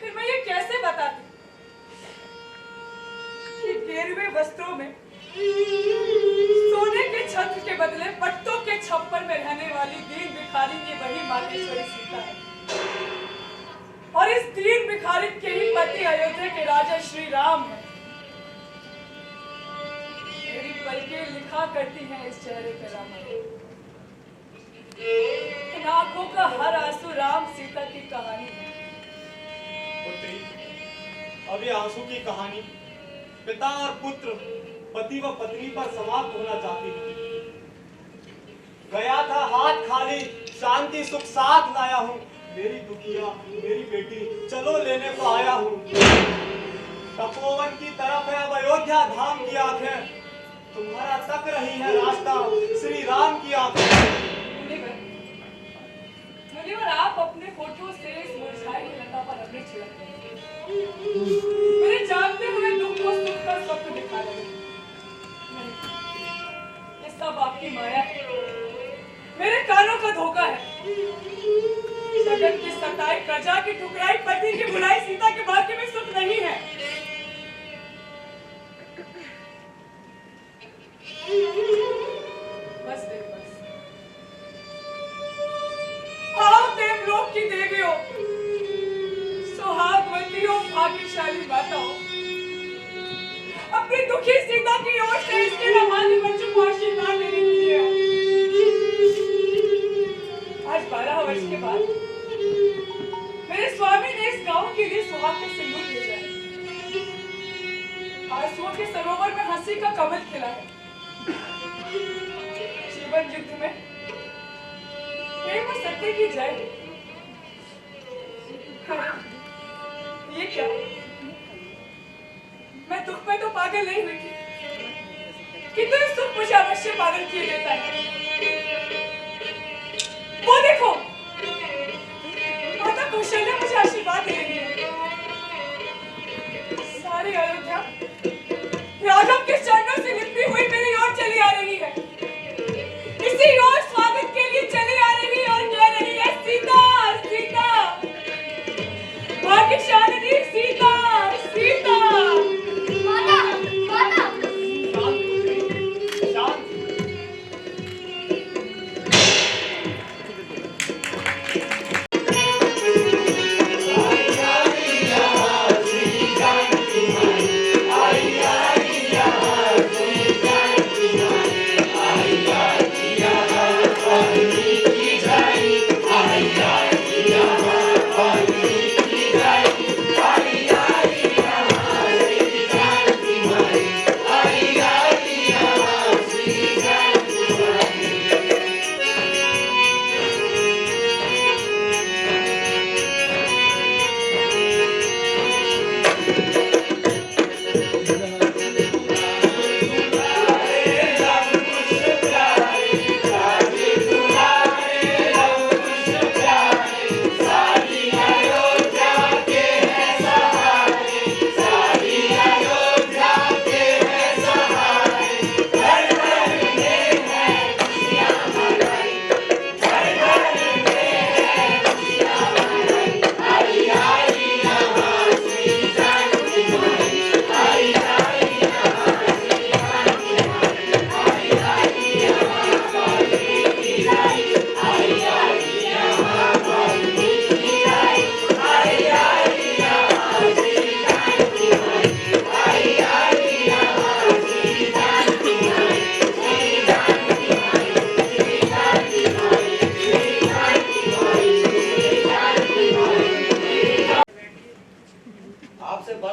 फिर मैं ये कैसे बताती कि गेरुए वस्त्रों में सोने के छत्र के बदले पट्टों के छप्पर में रहने वाली दीन भिखारी की वही मातेश्वरी सीता है, और इस दीन भिखारी के ही पति अयोध्या के राजा श्री राम है। मेरी पलकें लिखा करती हैं इस चेहरे पे राम, इन आंखों का हर आंसू राम सीता की कहानी है। पुत्री, अब ये आंसू की कहानी पिता और पुत्र, पति व पत्नी पर समाप्त होना चाहती है। गया था हाथ खाली, शांति सुख साथ लाया हूँ। मेरी दुखिया, मेरी बेटी, चलो लेने को आया हूँ। तपोवन की तरफ है अब अयोध्या धाम की आंखें, तुम्हारा तक रही है रास्ता श्री राम की आंखें। मुनिवर, आप अपने होठों से इस मुरझाई हुई लता पर अमृत छिड़क रहे हैं। मेरे जागते हुए दुख को सुख का स्वप्न दिखा रहे हैं। ये सब आपकी माया है, मेरे कानों का धोखा है। जगत की सताई, प्रजा की ठुकराई, पति की बुलाई, सीता के भाग्य में सुख नहीं है। बस देव, बस आओ देवलोक की देवियों, सुहागवती हो, भाग्यशाली माता हो, अपनी दुखी सीता की ओर से इसके रवानी बच्चों को आशीर्वाद देने के लिए आओ। आज 12 वर्ष के बाद मेरे स्वामी ने इस गांव के लिए सुहाग के सिंदूर भेजा है। आंसुओं के सरोवर में हंसी का कमल खिला है। जीवन युद्ध में प्रेम और सत्य की जय। ये क्या, मैं दुख में तो पागल नहीं हुई थी, किंतु इस दुख मुझे अवश्य पागल किए देता है। वो देखो, माता कौशल्या मुझे आशीर्वाद दे रही है। सारी अयोध्या राघव के चरणों से लिपटी हुई मेरी ओर चली आ रही है, इसी ओर स्वागत के लिए चली आ रही है और कह रही है, सीता सीता, भाग्यशालिनी सीता सीता। माता, माता, Hallelujah.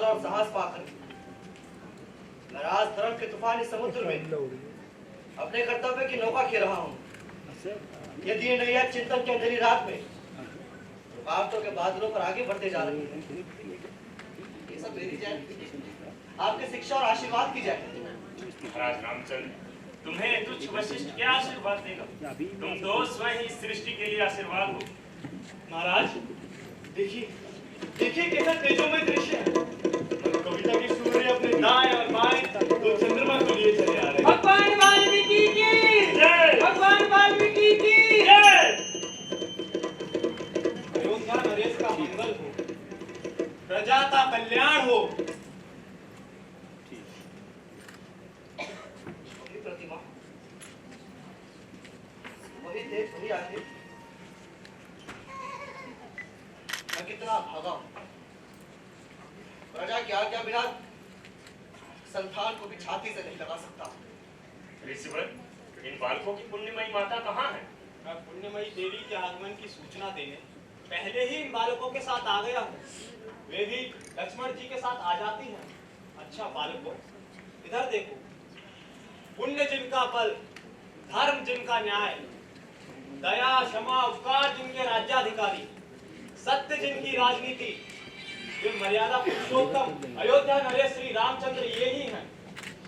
और साहस पाकर मैं राज धर्म के तूफानी समुद्र में अपने कर्तव्य की नौका खेल रहा हूँ। यदि ये नैया चिंतन की अंधेरी रात में रुकावटों के बादलों पर आगे बढ़ते जा रही है, ये सब मेरी जय, आपकी शिक्षा और आशीर्वाद की जय। महाराज रामचंद्र, तुम्हें तुच्छ वशिष्ठ क्या आशीर्वाद देगा? तुम तो स्वयं ही सृष्टि के लिए आशीर्वाद हो। महाराज देखिए देखिए कैसा तेजोमय दृश्य है। कविता की सूर्य अपने दाएं और बाएं दो चंद्रमा को लिए चले आ रहे हैं। भगवान वाल्मीकि की जय, भगवान वाल्मीकि की जय। अयोध्या नरेश का मंगल हो, प्रजा का कल्याण हो। वही प्रतिमा, वही देश, वही आगे। मैं कितना भागा हूं। प्रजा की आज्ञा बिना संतान को भी छाती से नहीं लगा सकता। ऋषिवर, इन बालकों की पुण्यमयी माता कहाँ है? मैं पुण्यमयी देवी के आगमन की सूचना देने पहले ही इन बालकों के साथ आ गया हूँ। वे भी लक्ष्मण जी के साथ आ जाती हैं। अच्छा बालकों, इधर देखो। पुण्य जिनका बल, धर्म जिनका न्याय, दया क्षमा उपकार जिनके राज्याधिकारी, सत्य जिनकी राजनीति, वे मर्यादा पुरुषोत्तम अयोध्या नरेश श्री रामचंद्र ये ही हैं।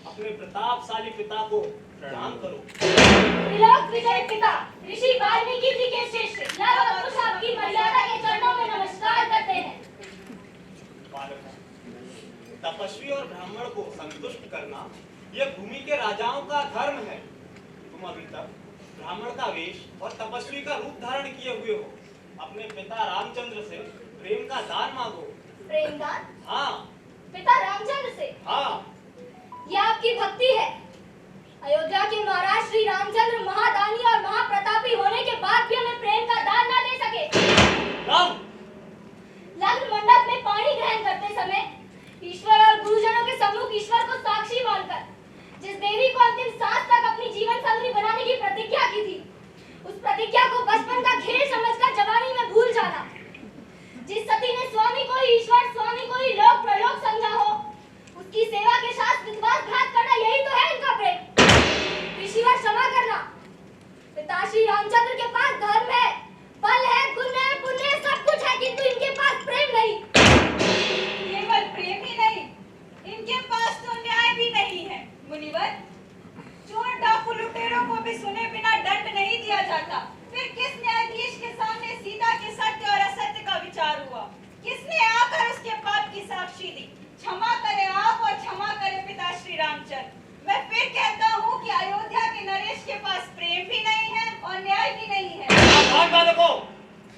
अपने प्रतापशाली पिता को प्रणाम करो। त्रिलोक विजय पिता ऋषि वाल्मीकि जी के शिष्य लव कुश आपकी मर्यादा के चरणों में नमस्कार करते हैं। बालकों, तपस्वी और ब्राह्मण को संतुष्ट करना यह भूमि के राजाओं का धर्म है। तुम अभी तक ब्राह्मण का वेश और तपस्वी का रूप धारण किए हुए हो। अपने पिता रामचंद्र से प्रेम का दान मांगो। प्रेम दान? हाँ। पिता रामचंद्र से? हाँ। यह आपकी भक्ति है। अयोध्या के महाराज श्री रामचंद्र महादानी और महाप्रतापी होने के बाद भी हमें प्रेम का दान ना दे सके। लग्न मंडप में पानी ग्रहण करते समय ईश्वर और गुरुजनों के सम्मुख ईश्वर को साक्षी मानकर जिस देवी को अंतिम सांस तक अपनी जीवन संगनी बनाने की प्रतिज्ञा की थी, उस प्रतिज्ञा को बचपन का खेल समझकर जवानी में भूल जाना। जिस सती ने स्वामी को ही ईश्वर, स्वामी को ही लोक प्रलोक समझा हो, उसकी सेवा के साथ विश्वासघात करना, यही तो है इनका प्रेम। ऋषिवर क्षमा करना, पिता श्री रामचंद्र के पास धर्म है, बल है, गुण है, पुण्य है, सब कुछ है, किंतु इनके पास प्रेम नहीं। केवल प्रेम ही नहीं, इनके पास तो न्याय भी नहीं है। मुनिवर, चोर डाकू लुटेरों को भी सुने बिना दंड नहीं दिया जाता। फिर किस न्यायाधीश के सामने सीता के सत्य और असत्य का विचार हुआ? किसने आकर उसके पाप की साक्षी दी? क्षमा करें आप और क्षमा करें पिता श्री रामचंद्र। मैं फिर कहता हूँ कि अयोध्या के नरेश के पास प्रेम भी नहीं है और न्याय भी नहीं है। बालकों,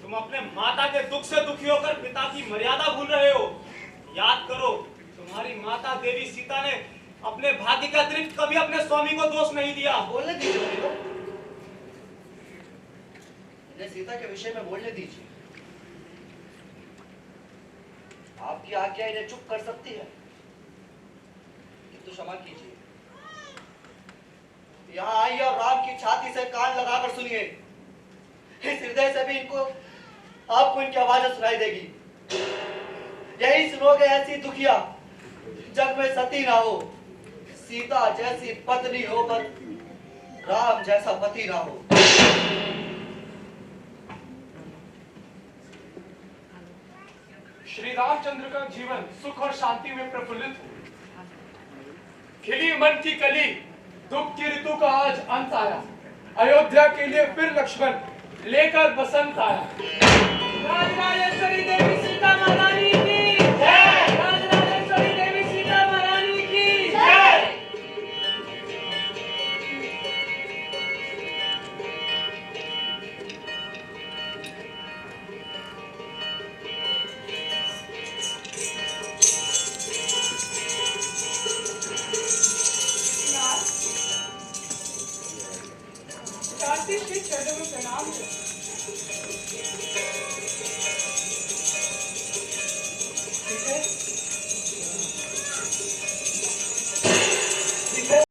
तुम अपने माता के दुख से दुखी होकर पिता की मर्यादा भूल रहे हो। याद करो, तुम्हारी माता देवी सीता ने अपने भाग्य के अतिरिक्त कभी अपने स्वामी को दोष नहीं दिया। बोलने दीजिए, इन्हें सीता के विषय में बोलने दीजिए। आपकी आज्ञा इन्हें चुप कर सकती है, किंतु क्षमा कीजिए। यहाँ आइए और राम की छाती से कान लगाकर सुनिए। इस हृदय से भी आपको इनकी आवाज सुनाई देगी। यही सुनोगे ऐसी दुखिया जग में सती ना हो, सीता जैसी पत्नी हो पर राम जैसा पति ना हो। श्री रामचंद्र का जीवन सुख और शांति में प्रफुल्लित हो। खिली मन की कली, दुख की ऋतु का आज अंत आया। अयोध्या के लिए फिर लक्ष्मण लेकर बसंत आया। राजराजेश्वरी देवी सीता महारानी की जय। राजराजेश्वरी देवी सीता महारानी की जय। कार्तिक के चरणों में प्रणाम है।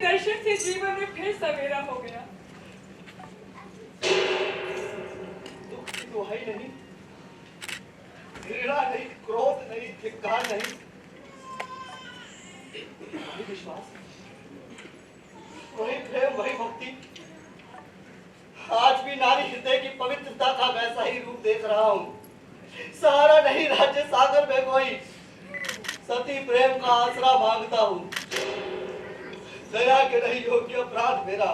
दर्शन से जीवन में फिर सवेरा हो गया। दुख की दुहाई नहीं, घृणा नहीं, क्रोध नहीं, धिक्कार नहीं, वही विश्वास, वही प्रेम, वही भक्ति। आज भी नारी हृदय की पवित्रता का वैसा ही रूप देख रहा हूँ। सहारा नहीं राज्य सागर में कोई, सती प्रेम का आसरा मांगता हूँ। दया के नहीं योग्य अपराध मेरा,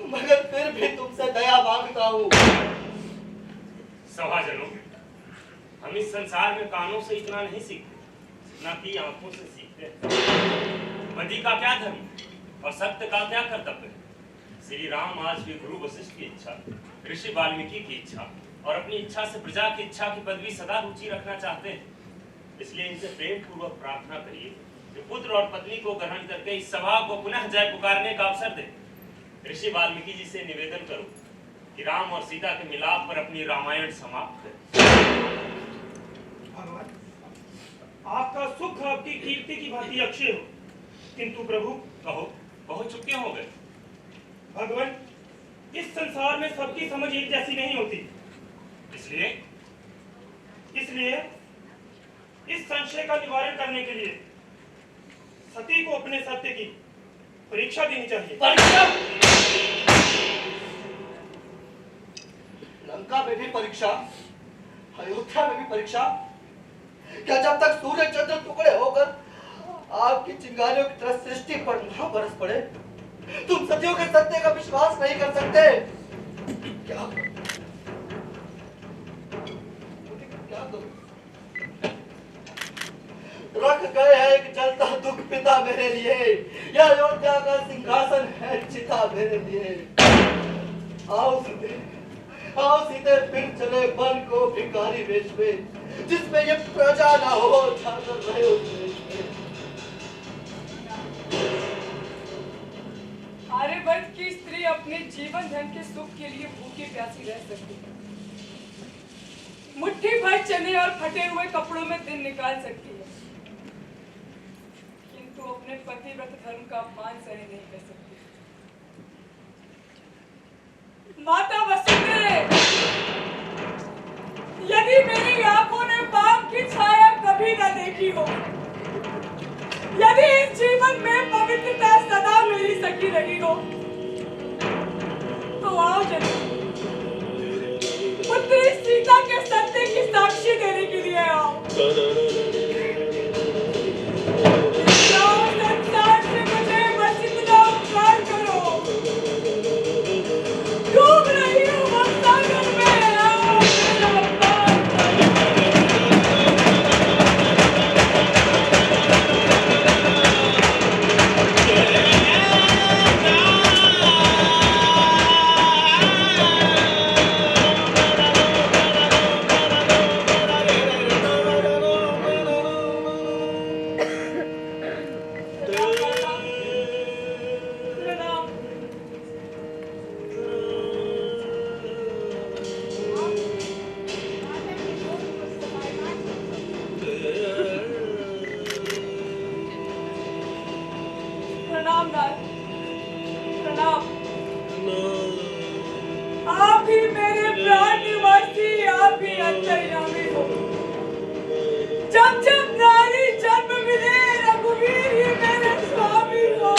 मगर फिर भी तुमसे दया मांगता हूँ। सभाजनों, हम इस संसार में कानों से इतना नहीं सीखते जितना कि आंखों से सीखते हैं। मति का क्या धर्म और सत्य का क्या कर्तव्य है। श्री राम आज भी गुरु वशिष्ठ की इच्छा, ऋषि वाल्मीकि की इच्छा और अपनी इच्छा से प्रजा की इच्छा की पदवी सदा रुचि रखना चाहते हैं। इसलिए इनसे प्रेम पूर्वक प्रार्थना करिए कि पुत्र और पत्नी को ग्रहण करके इस सभा को पुनः जय पुकारने का अवसर दें। ऋषि वाल्मीकि जी से निवेदन करो कि राम और सीता के मिलाप पर अपनी रामायण समाप्त करें। भगवान, आपका सुख आपकी कीर्ति की भांति अक्षय हो, किंतु प्रभु कहो, बहुत चुप क्यों हो गए? भगवान, इस संसार में सबकी समझ एक जैसी नहीं होती। इसलिए इस संशय का निवारण करने के लिए सती को अपने सत्य की परीक्षा देनी चाहिए। परीक्षा? लंका में भी परीक्षा, अयोध्या में भी परीक्षा? क्या जब तक सूर्य चंद्र टुकड़े होकर आपकी चिंगारियों की तरह सृष्टि पर ना बरस पड़े, तुम सदियों के सत्य का विश्वास नहीं कर सकते? क्या करूं? रख गए है एक जलता दुख पिता मेरे लिए, यह अयोध्या का सिंहासन है चिता मेरे लिए। आओ सीधे फिर चले वन को भिखारी वेश में, जिसमें ये प्रजा ना हो जाकर रहे उस देश में। आर्यवर्त की स्त्री अपने जीवन धन के सुख के लिए भूखी प्यासी रह सकती है, मुट्ठी भर चने और फटे हुए कपड़ों में दिन निकाल सकती है, किंतु अपने पतिव्रत धर्म का अपमान सहन नहीं कर सकती। माता वसुंधरे, यदि मेरी आंखों ने पाप की छाया कभी न देखी हो, यदि इस जीवन में पवित्रता सदा मेरी सखी रही हो, तो आओ जल्दी पुत्री सीता के सत्य की साक्षी देने के लिए आओ। संसार से मुझे बस इतना उपकार करो, डूब रही हूँ भवसागर में, आओ मेरा उपकार प्रणाम नाथ, प्रणाम। आप ही मेरे प्राण निवासी, आप ही अंतर्यामी हो। जब जब नारी जन्म मिले, रघुवीर ही मेरे स्वामी हो।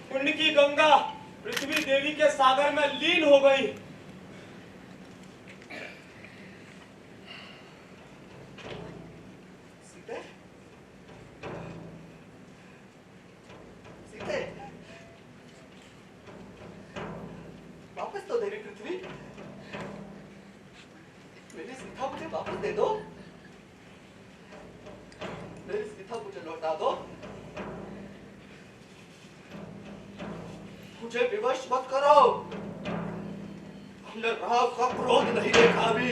पुण्य की गंगा पृथ्वी देवी के सागर में लीन हो गई। सीते, सीते, वापस तो देवी पृथ्वी, मेरी सीता मुझे वापस दे दो, मेरी सीता मुझे लौटा दो, मुझे विवश मत करो। हमने राम का क्रोध नहीं देखा अभी।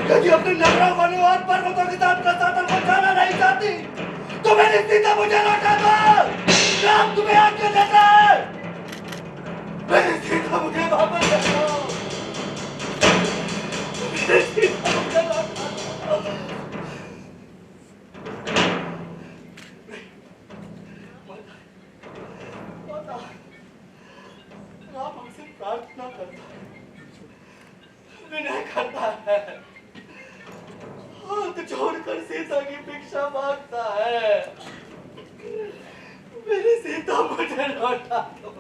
यदि अपने नगरों को निवास पर्वतों के साथ प्रसाद को जाना नहीं चाहती, तो मेरी सीता मुझे लौटा दो। राम तुम्हें आज्ञा देता है, मेरी सीता मुझे वापस लौटाओ, मेरी सीता मुझे लौटाओ। माता, राम हमसे प्रार्थना करता है, विनय करता है, हाथ जोड़कर सीता की भिक्षा मांगता है, मेरी सीता मुझे लौटा दो,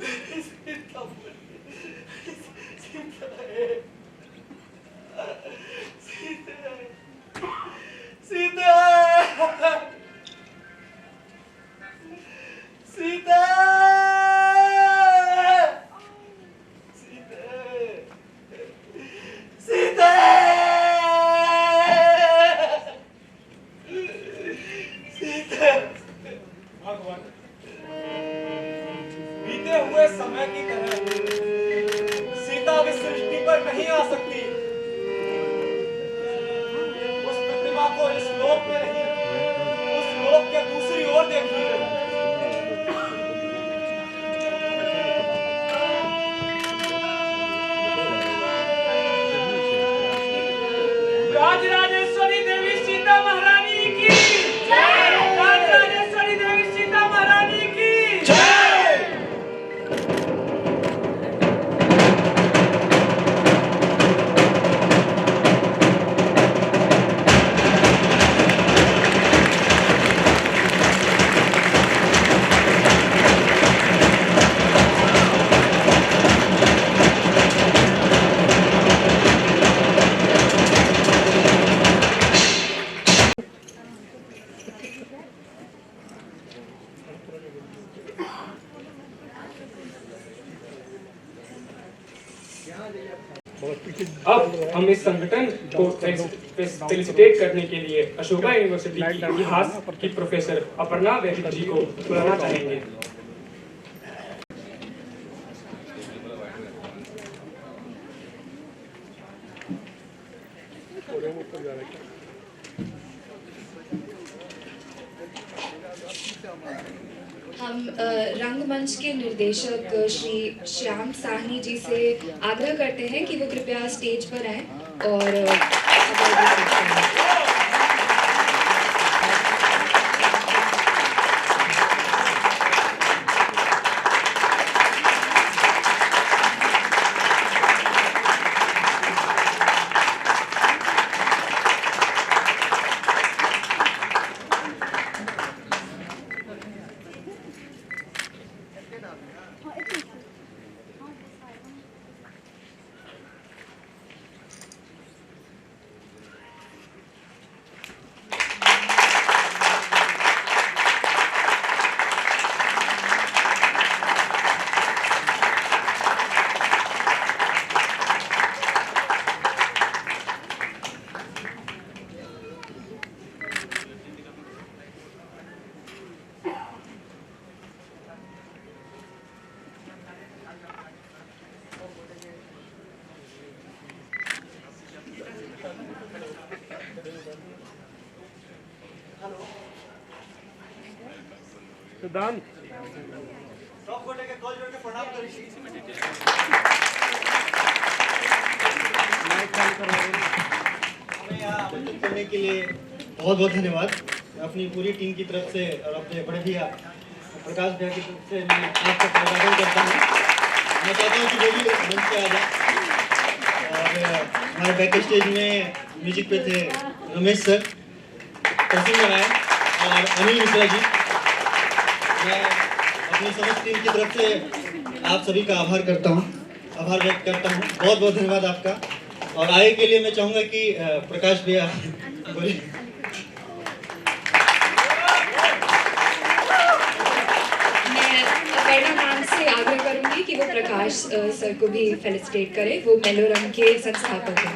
मेरी सीता मुझे, सीता है, सीता है, सीता है, सीता सीता सीता। भगवान, बीते हुए समय की तरह सीता भी सृष्टि पर नहीं आ सकती। उस प्रतिमा को इस लोक में नहीं, उस लोक के दूसरी ओर देखिए। राजराजेश्वरी देवी सीता महारानी की जय। राजराजेश्वरी देवी सीता महारानी की जय। अब हम इस संगठन को फेलिसिटेट करने के लिए अशोका यूनिवर्सिटी की इतिहास की प्रोफेसर अपर्णा वैदिक जी को बुलाना चाहेंगे। हम रंगमंच के निर्देशक श्री श्याम साहनी जी से आग्रह करते हैं कि वो कृपया स्टेज पर आएं और सिद्धांत सब को लेके कॉल जोड़ के प्रणाम करिए। हमें यहाँ आमंत्रित करने के लिए बहुत बहुत धन्यवाद। अपनी पूरी टीम की तरफ से और अपने बड़े भैया प्रकाश भैया की तरफ से मैं आपका अभिवादन करता हूँ। मैं चाहता हूँ कि वो भी मंच पे आ जाए। और हमारे बैक स्टेज में म्यूजिक पे थे रमेश सर, प्रसन्न राय और अनिल मिश्रा जी। मैं अपनी समस्त टीम की तरफ से आप सभी का आभार व्यक्त करता हूँ। बहुत बहुत धन्यवाद आपका। और आगे के लिए मैं चाहूँगा कि प्रकाश भैया बोलिए। मैं अपर्णा मैम से आग्रह करूंगी कि वो प्रकाश सर को भी फेलिसिटेट करें। वो मेलोरम के संस्थापक हैं।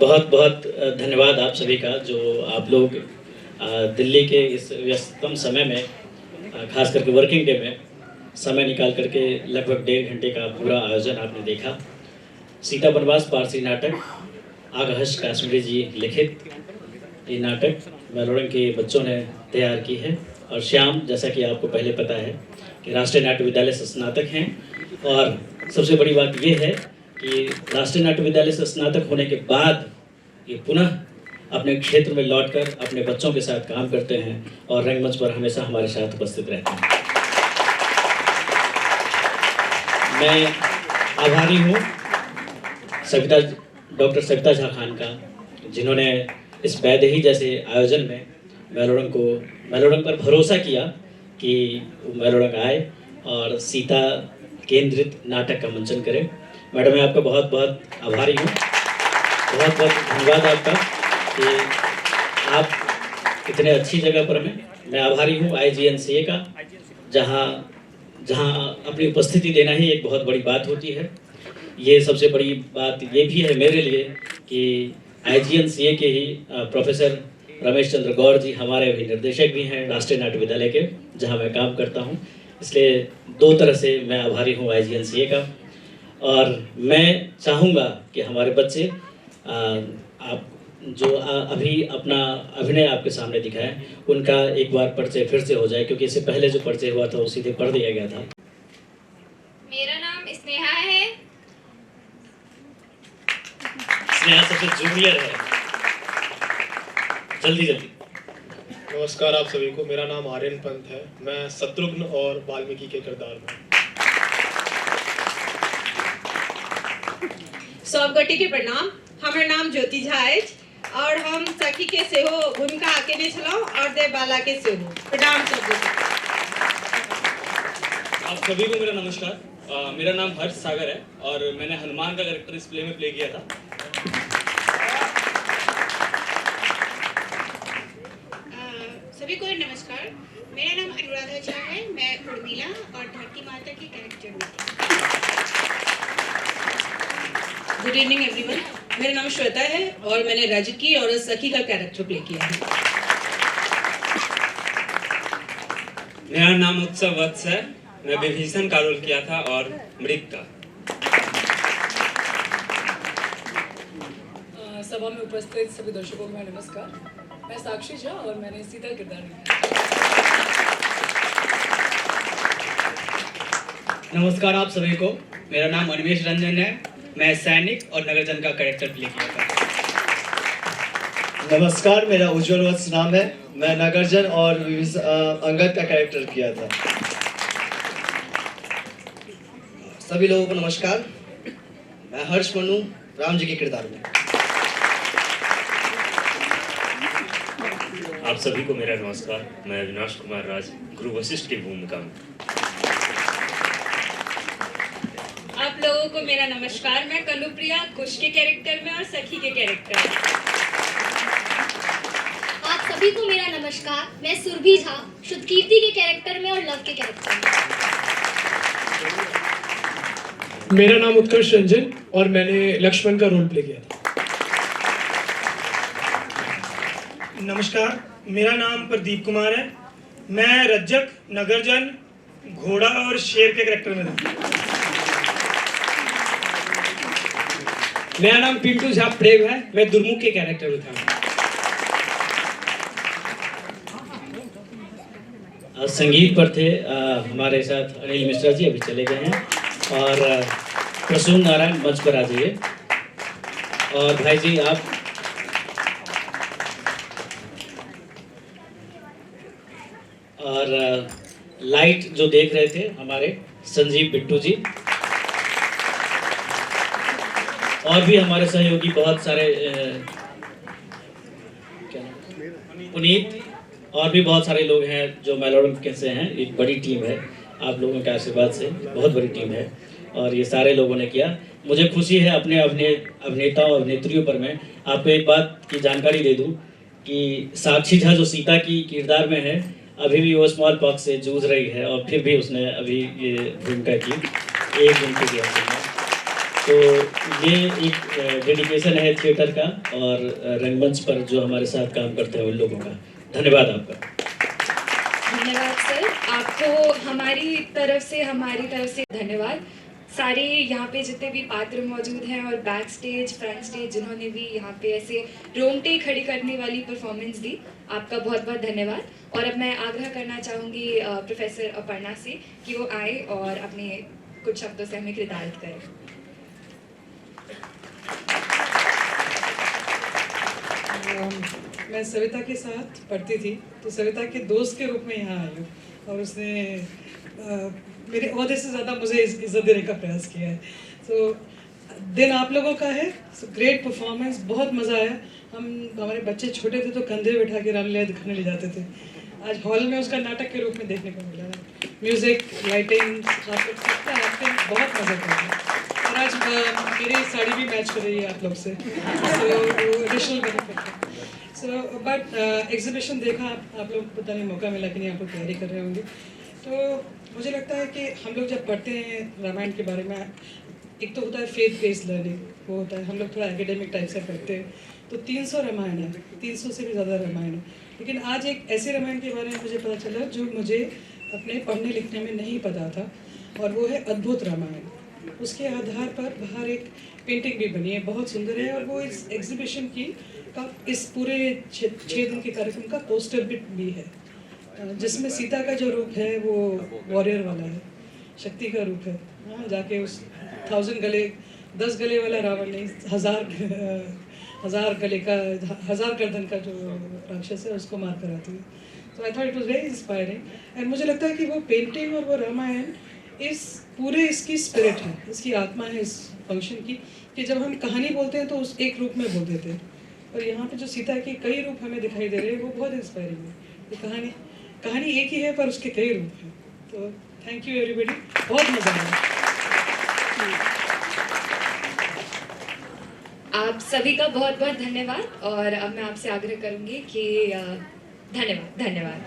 बहुत बहुत धन्यवाद आप सभी का, जो आप लोग दिल्ली के इस व्यस्ततम समय में, खास करके वर्किंग डे में समय निकाल करके लगभग 1.5 घंटे का पूरा आयोजन आपने देखा। सीता वनवास पारसी नाटक आगहश काश्मीरी जी लिखित ये नाटक मैलोडन के बच्चों ने तैयार की है। और श्याम, जैसा कि आपको पहले पता है कि राष्ट्रीय नाट्य विद्यालय से स्नातक हैं, और सबसे बड़ी बात ये है कि राष्ट्रीय नाट्य विद्यालय से स्नातक होने के बाद ये पुनः अपने क्षेत्र में लौटकर अपने बच्चों के साथ काम करते हैं और रंगमंच पर हमेशा हमारे साथ उपस्थित रहते हैं। मैं आभारी हूँ डॉक्टर सविता झा खान का, जिन्होंने इस वैदेही जैसे आयोजन में मैलोडन पर भरोसा किया कि मैलोडन आए और सीता केंद्रित नाटक का मंचन करें। मैडम, मैं आपका बहुत बहुत आभारी हूँ। बहुत बहुत धन्यवाद आपका कि आप इतने अच्छी जगह पर हैं। मैं आभारी हूँ IGNCA का, जहाँ अपनी उपस्थिति देना ही एक बहुत बड़ी बात होती है। ये सबसे बड़ी बात ये भी है मेरे लिए कि IGNCA के ही प्रोफेसर रमेश चंद्र गौर जी हमारे अभी निर्देशक भी हैं राष्ट्रीय नाट्य विद्यालय के, जहाँ मैं काम करता हूँ। इसलिए दो तरह से मैं आभारी हूँ IGNCA का। और मैं चाहूँगा कि हमारे बच्चे आप जो अभी अपना अभिनय आपके सामने दिखाएं, उनका एक बार परिचय फिर से हो जाए, क्योंकि इससे पहले जो परिचय हुआ था वो सीधे पढ़ दिया गया था। मेरा नाम स्नेहा है। स्नेहा सबसे जूनियर है, जल्दी जल्दी। नमस्कार आप सभी को, मेरा नाम आर्यन पंत है। मैं शत्रुघ्न और वाल्मीकि के किरदार में। सौगटी के प्रणाम। हमार नाम ज्योति झा है और हम सखी के सेहो भूमिका अकेले छलौ और देवबाला के सेहो। प्रणाम सब। आप सभी को मेरा नमस्कार। मेरा नाम हर्ष सागर है और मैंने हनुमान का कैरेक्टर इस प्ले में प्ले किया था। सभी को नमस्कार। मेरा नाम अनुराधा झा है। मैं उर्मिला और धरती माता के कैरेक्टर में। Good evening everyone. मेरा नाम श्वेता है और मैंने राजकी और सखी का कैरेक्टर प्ले किया है। मेरा नाम उत्सव वत्स है। मैं विभीषण का रोल किया था और मृग का। सभा में उपस्थित सभी दर्शकों को नमस्कार। मैं साक्षी झा और मैंने सीता किरदार निभाया। नमस्कार आप सभी को। मेरा नाम अनिमेश रंजन है। मैं सैनिक और नगरजन का कैरेक्टर प्ले किया था। नमस्कार, मेरा उज्जवल वत्स नाम है। मैं नगरजन और अंगद का कैरेक्टर किया था। सभी लोगों को नमस्कार। मैं हर्ष मनु राम जी के किरदार में। आप सभी को मेरा नमस्कार। मैं अविनाश कुमार राज गुरु वशिष्ठ की भूमिका में। आप लोगों को मेरा नमस्कार। मैं कनुप्रिया कुश के कैरेक्टर में और सखी के कैरेक्टर में। आप सभी को मेरा नमस्कार। मैं सुरभि झा शुद्धकीर्ति के कैरेक्टर में और लव के कैरेक्टर में। मेरा नाम उत्कर्ष रंजन और मैंने लक्ष्मण का रोल प्ले किया था। नमस्कार, मेरा नाम प्रदीप कुमार है। मैं रज्जक, नगरजन, घोड़ा और शेर के कैरेक्टर में था। मेरा नाम पिंटू झा प्रेम है। मैं दुर्मुख के कैरेक्टर में था। संगीत पर थे हमारे साथ अनिल मिश्रा जी, अभी चले गए हैं। और प्रसून नारायण मंच पर आ जाइए। और भाई जी आप और लाइट जो देख रहे थे हमारे संजीव बिट्टू जी, और भी हमारे सहयोगी बहुत सारे पुनीत, और भी बहुत सारे लोग हैं जो मैलोडन के से हैं। एक बड़ी टीम है, आप लोगों के आशीर्वाद से बहुत बड़ी टीम है और ये सारे लोगों ने किया। मुझे खुशी है अपने अभिनेताओं और अभिनेत्रियों पर मैं आपको एक बात की जानकारी दे दूं कि साक्षी झा जो सीता की किरदार में है, अभी भी वो स्मॉल पॉक्स से जूझ रही है और फिर भी उसने अभी ये भूमिका की 1 दिन के लिए। तो ये एक डेडिकेशन है थिएटर का और रंगमंच पर जो हमारे साथ काम करते हैं उन लोगों का। धन्यवाद आपका। धन्यवाद सर, आपको हमारी तरफ से धन्यवाद। सारे यहाँ पे जितने भी पात्र मौजूद हैं और बैक स्टेज फ्रंट स्टेज जिन्होंने भी यहाँ पे ऐसे रोंगटे खड़ी करने वाली परफॉर्मेंस दी, आपका बहुत बहुत धन्यवाद। और अब मैं आग्रह करना चाहूँगी प्रोफेसर अपर्णा से कि वो आए और अपने कुछ शब्दों से हमें कृतार्थ करें। मैं सविता के साथ पढ़ती थी, तो सविता के दोस्त के रूप में यहाँ आई हूँ और उसने मेरे ओहदे से ज़्यादा मुझे इज्जत देने का प्रयास किया है। तो दिन आप लोगों का है, ग्रेट परफॉर्मेंस, बहुत मज़ा आया। हमारे बच्चे छोटे थे तो कंधे बैठा के रामलीला दिखाने ले जाते थे, आज हॉल में उसका नाटक के रूप में देखने को मिला है। म्यूज़िक, लाइटिंग, आप लोग सबका एक्टिंग बहुत मज़ा कर रहे हैं और आज मेरी साड़ी भी मैच कर रही है आप लोग से, तो एडिशनल बेनिफिट है। सो बट एग्जीबिशन देखा आप लोग, पता नहीं मौका मिला कि नहीं, आप लोग तैयारी कर रहे होंगे। तो मुझे लगता है कि हम लोग जब पढ़ते हैं रामायण के बारे में, एक तो होता है फेथ बेस्ड लर्निंग, वो होता है हम लोग थोड़ा एकेडमिक टाइप से पढ़ते हैं, तो 300 रामायण है, 300 से भी ज़्यादा रामायण है। लेकिन आज एक ऐसे रामायण के बारे में मुझे पता चला जो मुझे अपने पढ़ने लिखने में नहीं पता था, और वो है अद्भुत रामायण। उसके आधार पर बाहर एक पेंटिंग भी बनी है, बहुत सुंदर है, और वो इस एग्जीबिशन की का इस पूरे 6 दिन के कार्यक्रम का पोस्टर भी है, जिसमें सीता का जो रूप है वो वॉरियर वाला है, शक्ति का रूप है। हाँ, जाके उस 1000 गले 10 गले वाला रावण नहीं, 1000 गले का 1000 गर्दन का जो राक्षस है उसको मार कर आती है। तो I thought it was very inspiring, and मुझे लगता है कि वो पेंटिंग और वो रामायण इस पूरे इसकी स्पिरिट है, इसकी आत्मा है इस फंक्शन की, कि जब हम कहानी बोलते हैं तो उस एक रूप में बोल देते हैं, और यहाँ पे जो सीता के कई रूप हमें दिखाई दे रहे हैं वो बहुत इंस्पायरिंग है। ये कहानी एक ही है पर उसके कई रूप हैं। तो थैंक यू एवरीबॉडी, बहुत मज़ा आया। आप सभी का बहुत बहुत धन्यवाद, और अब मैं आपसे आग्रह करूंगी कि धन्यवाद।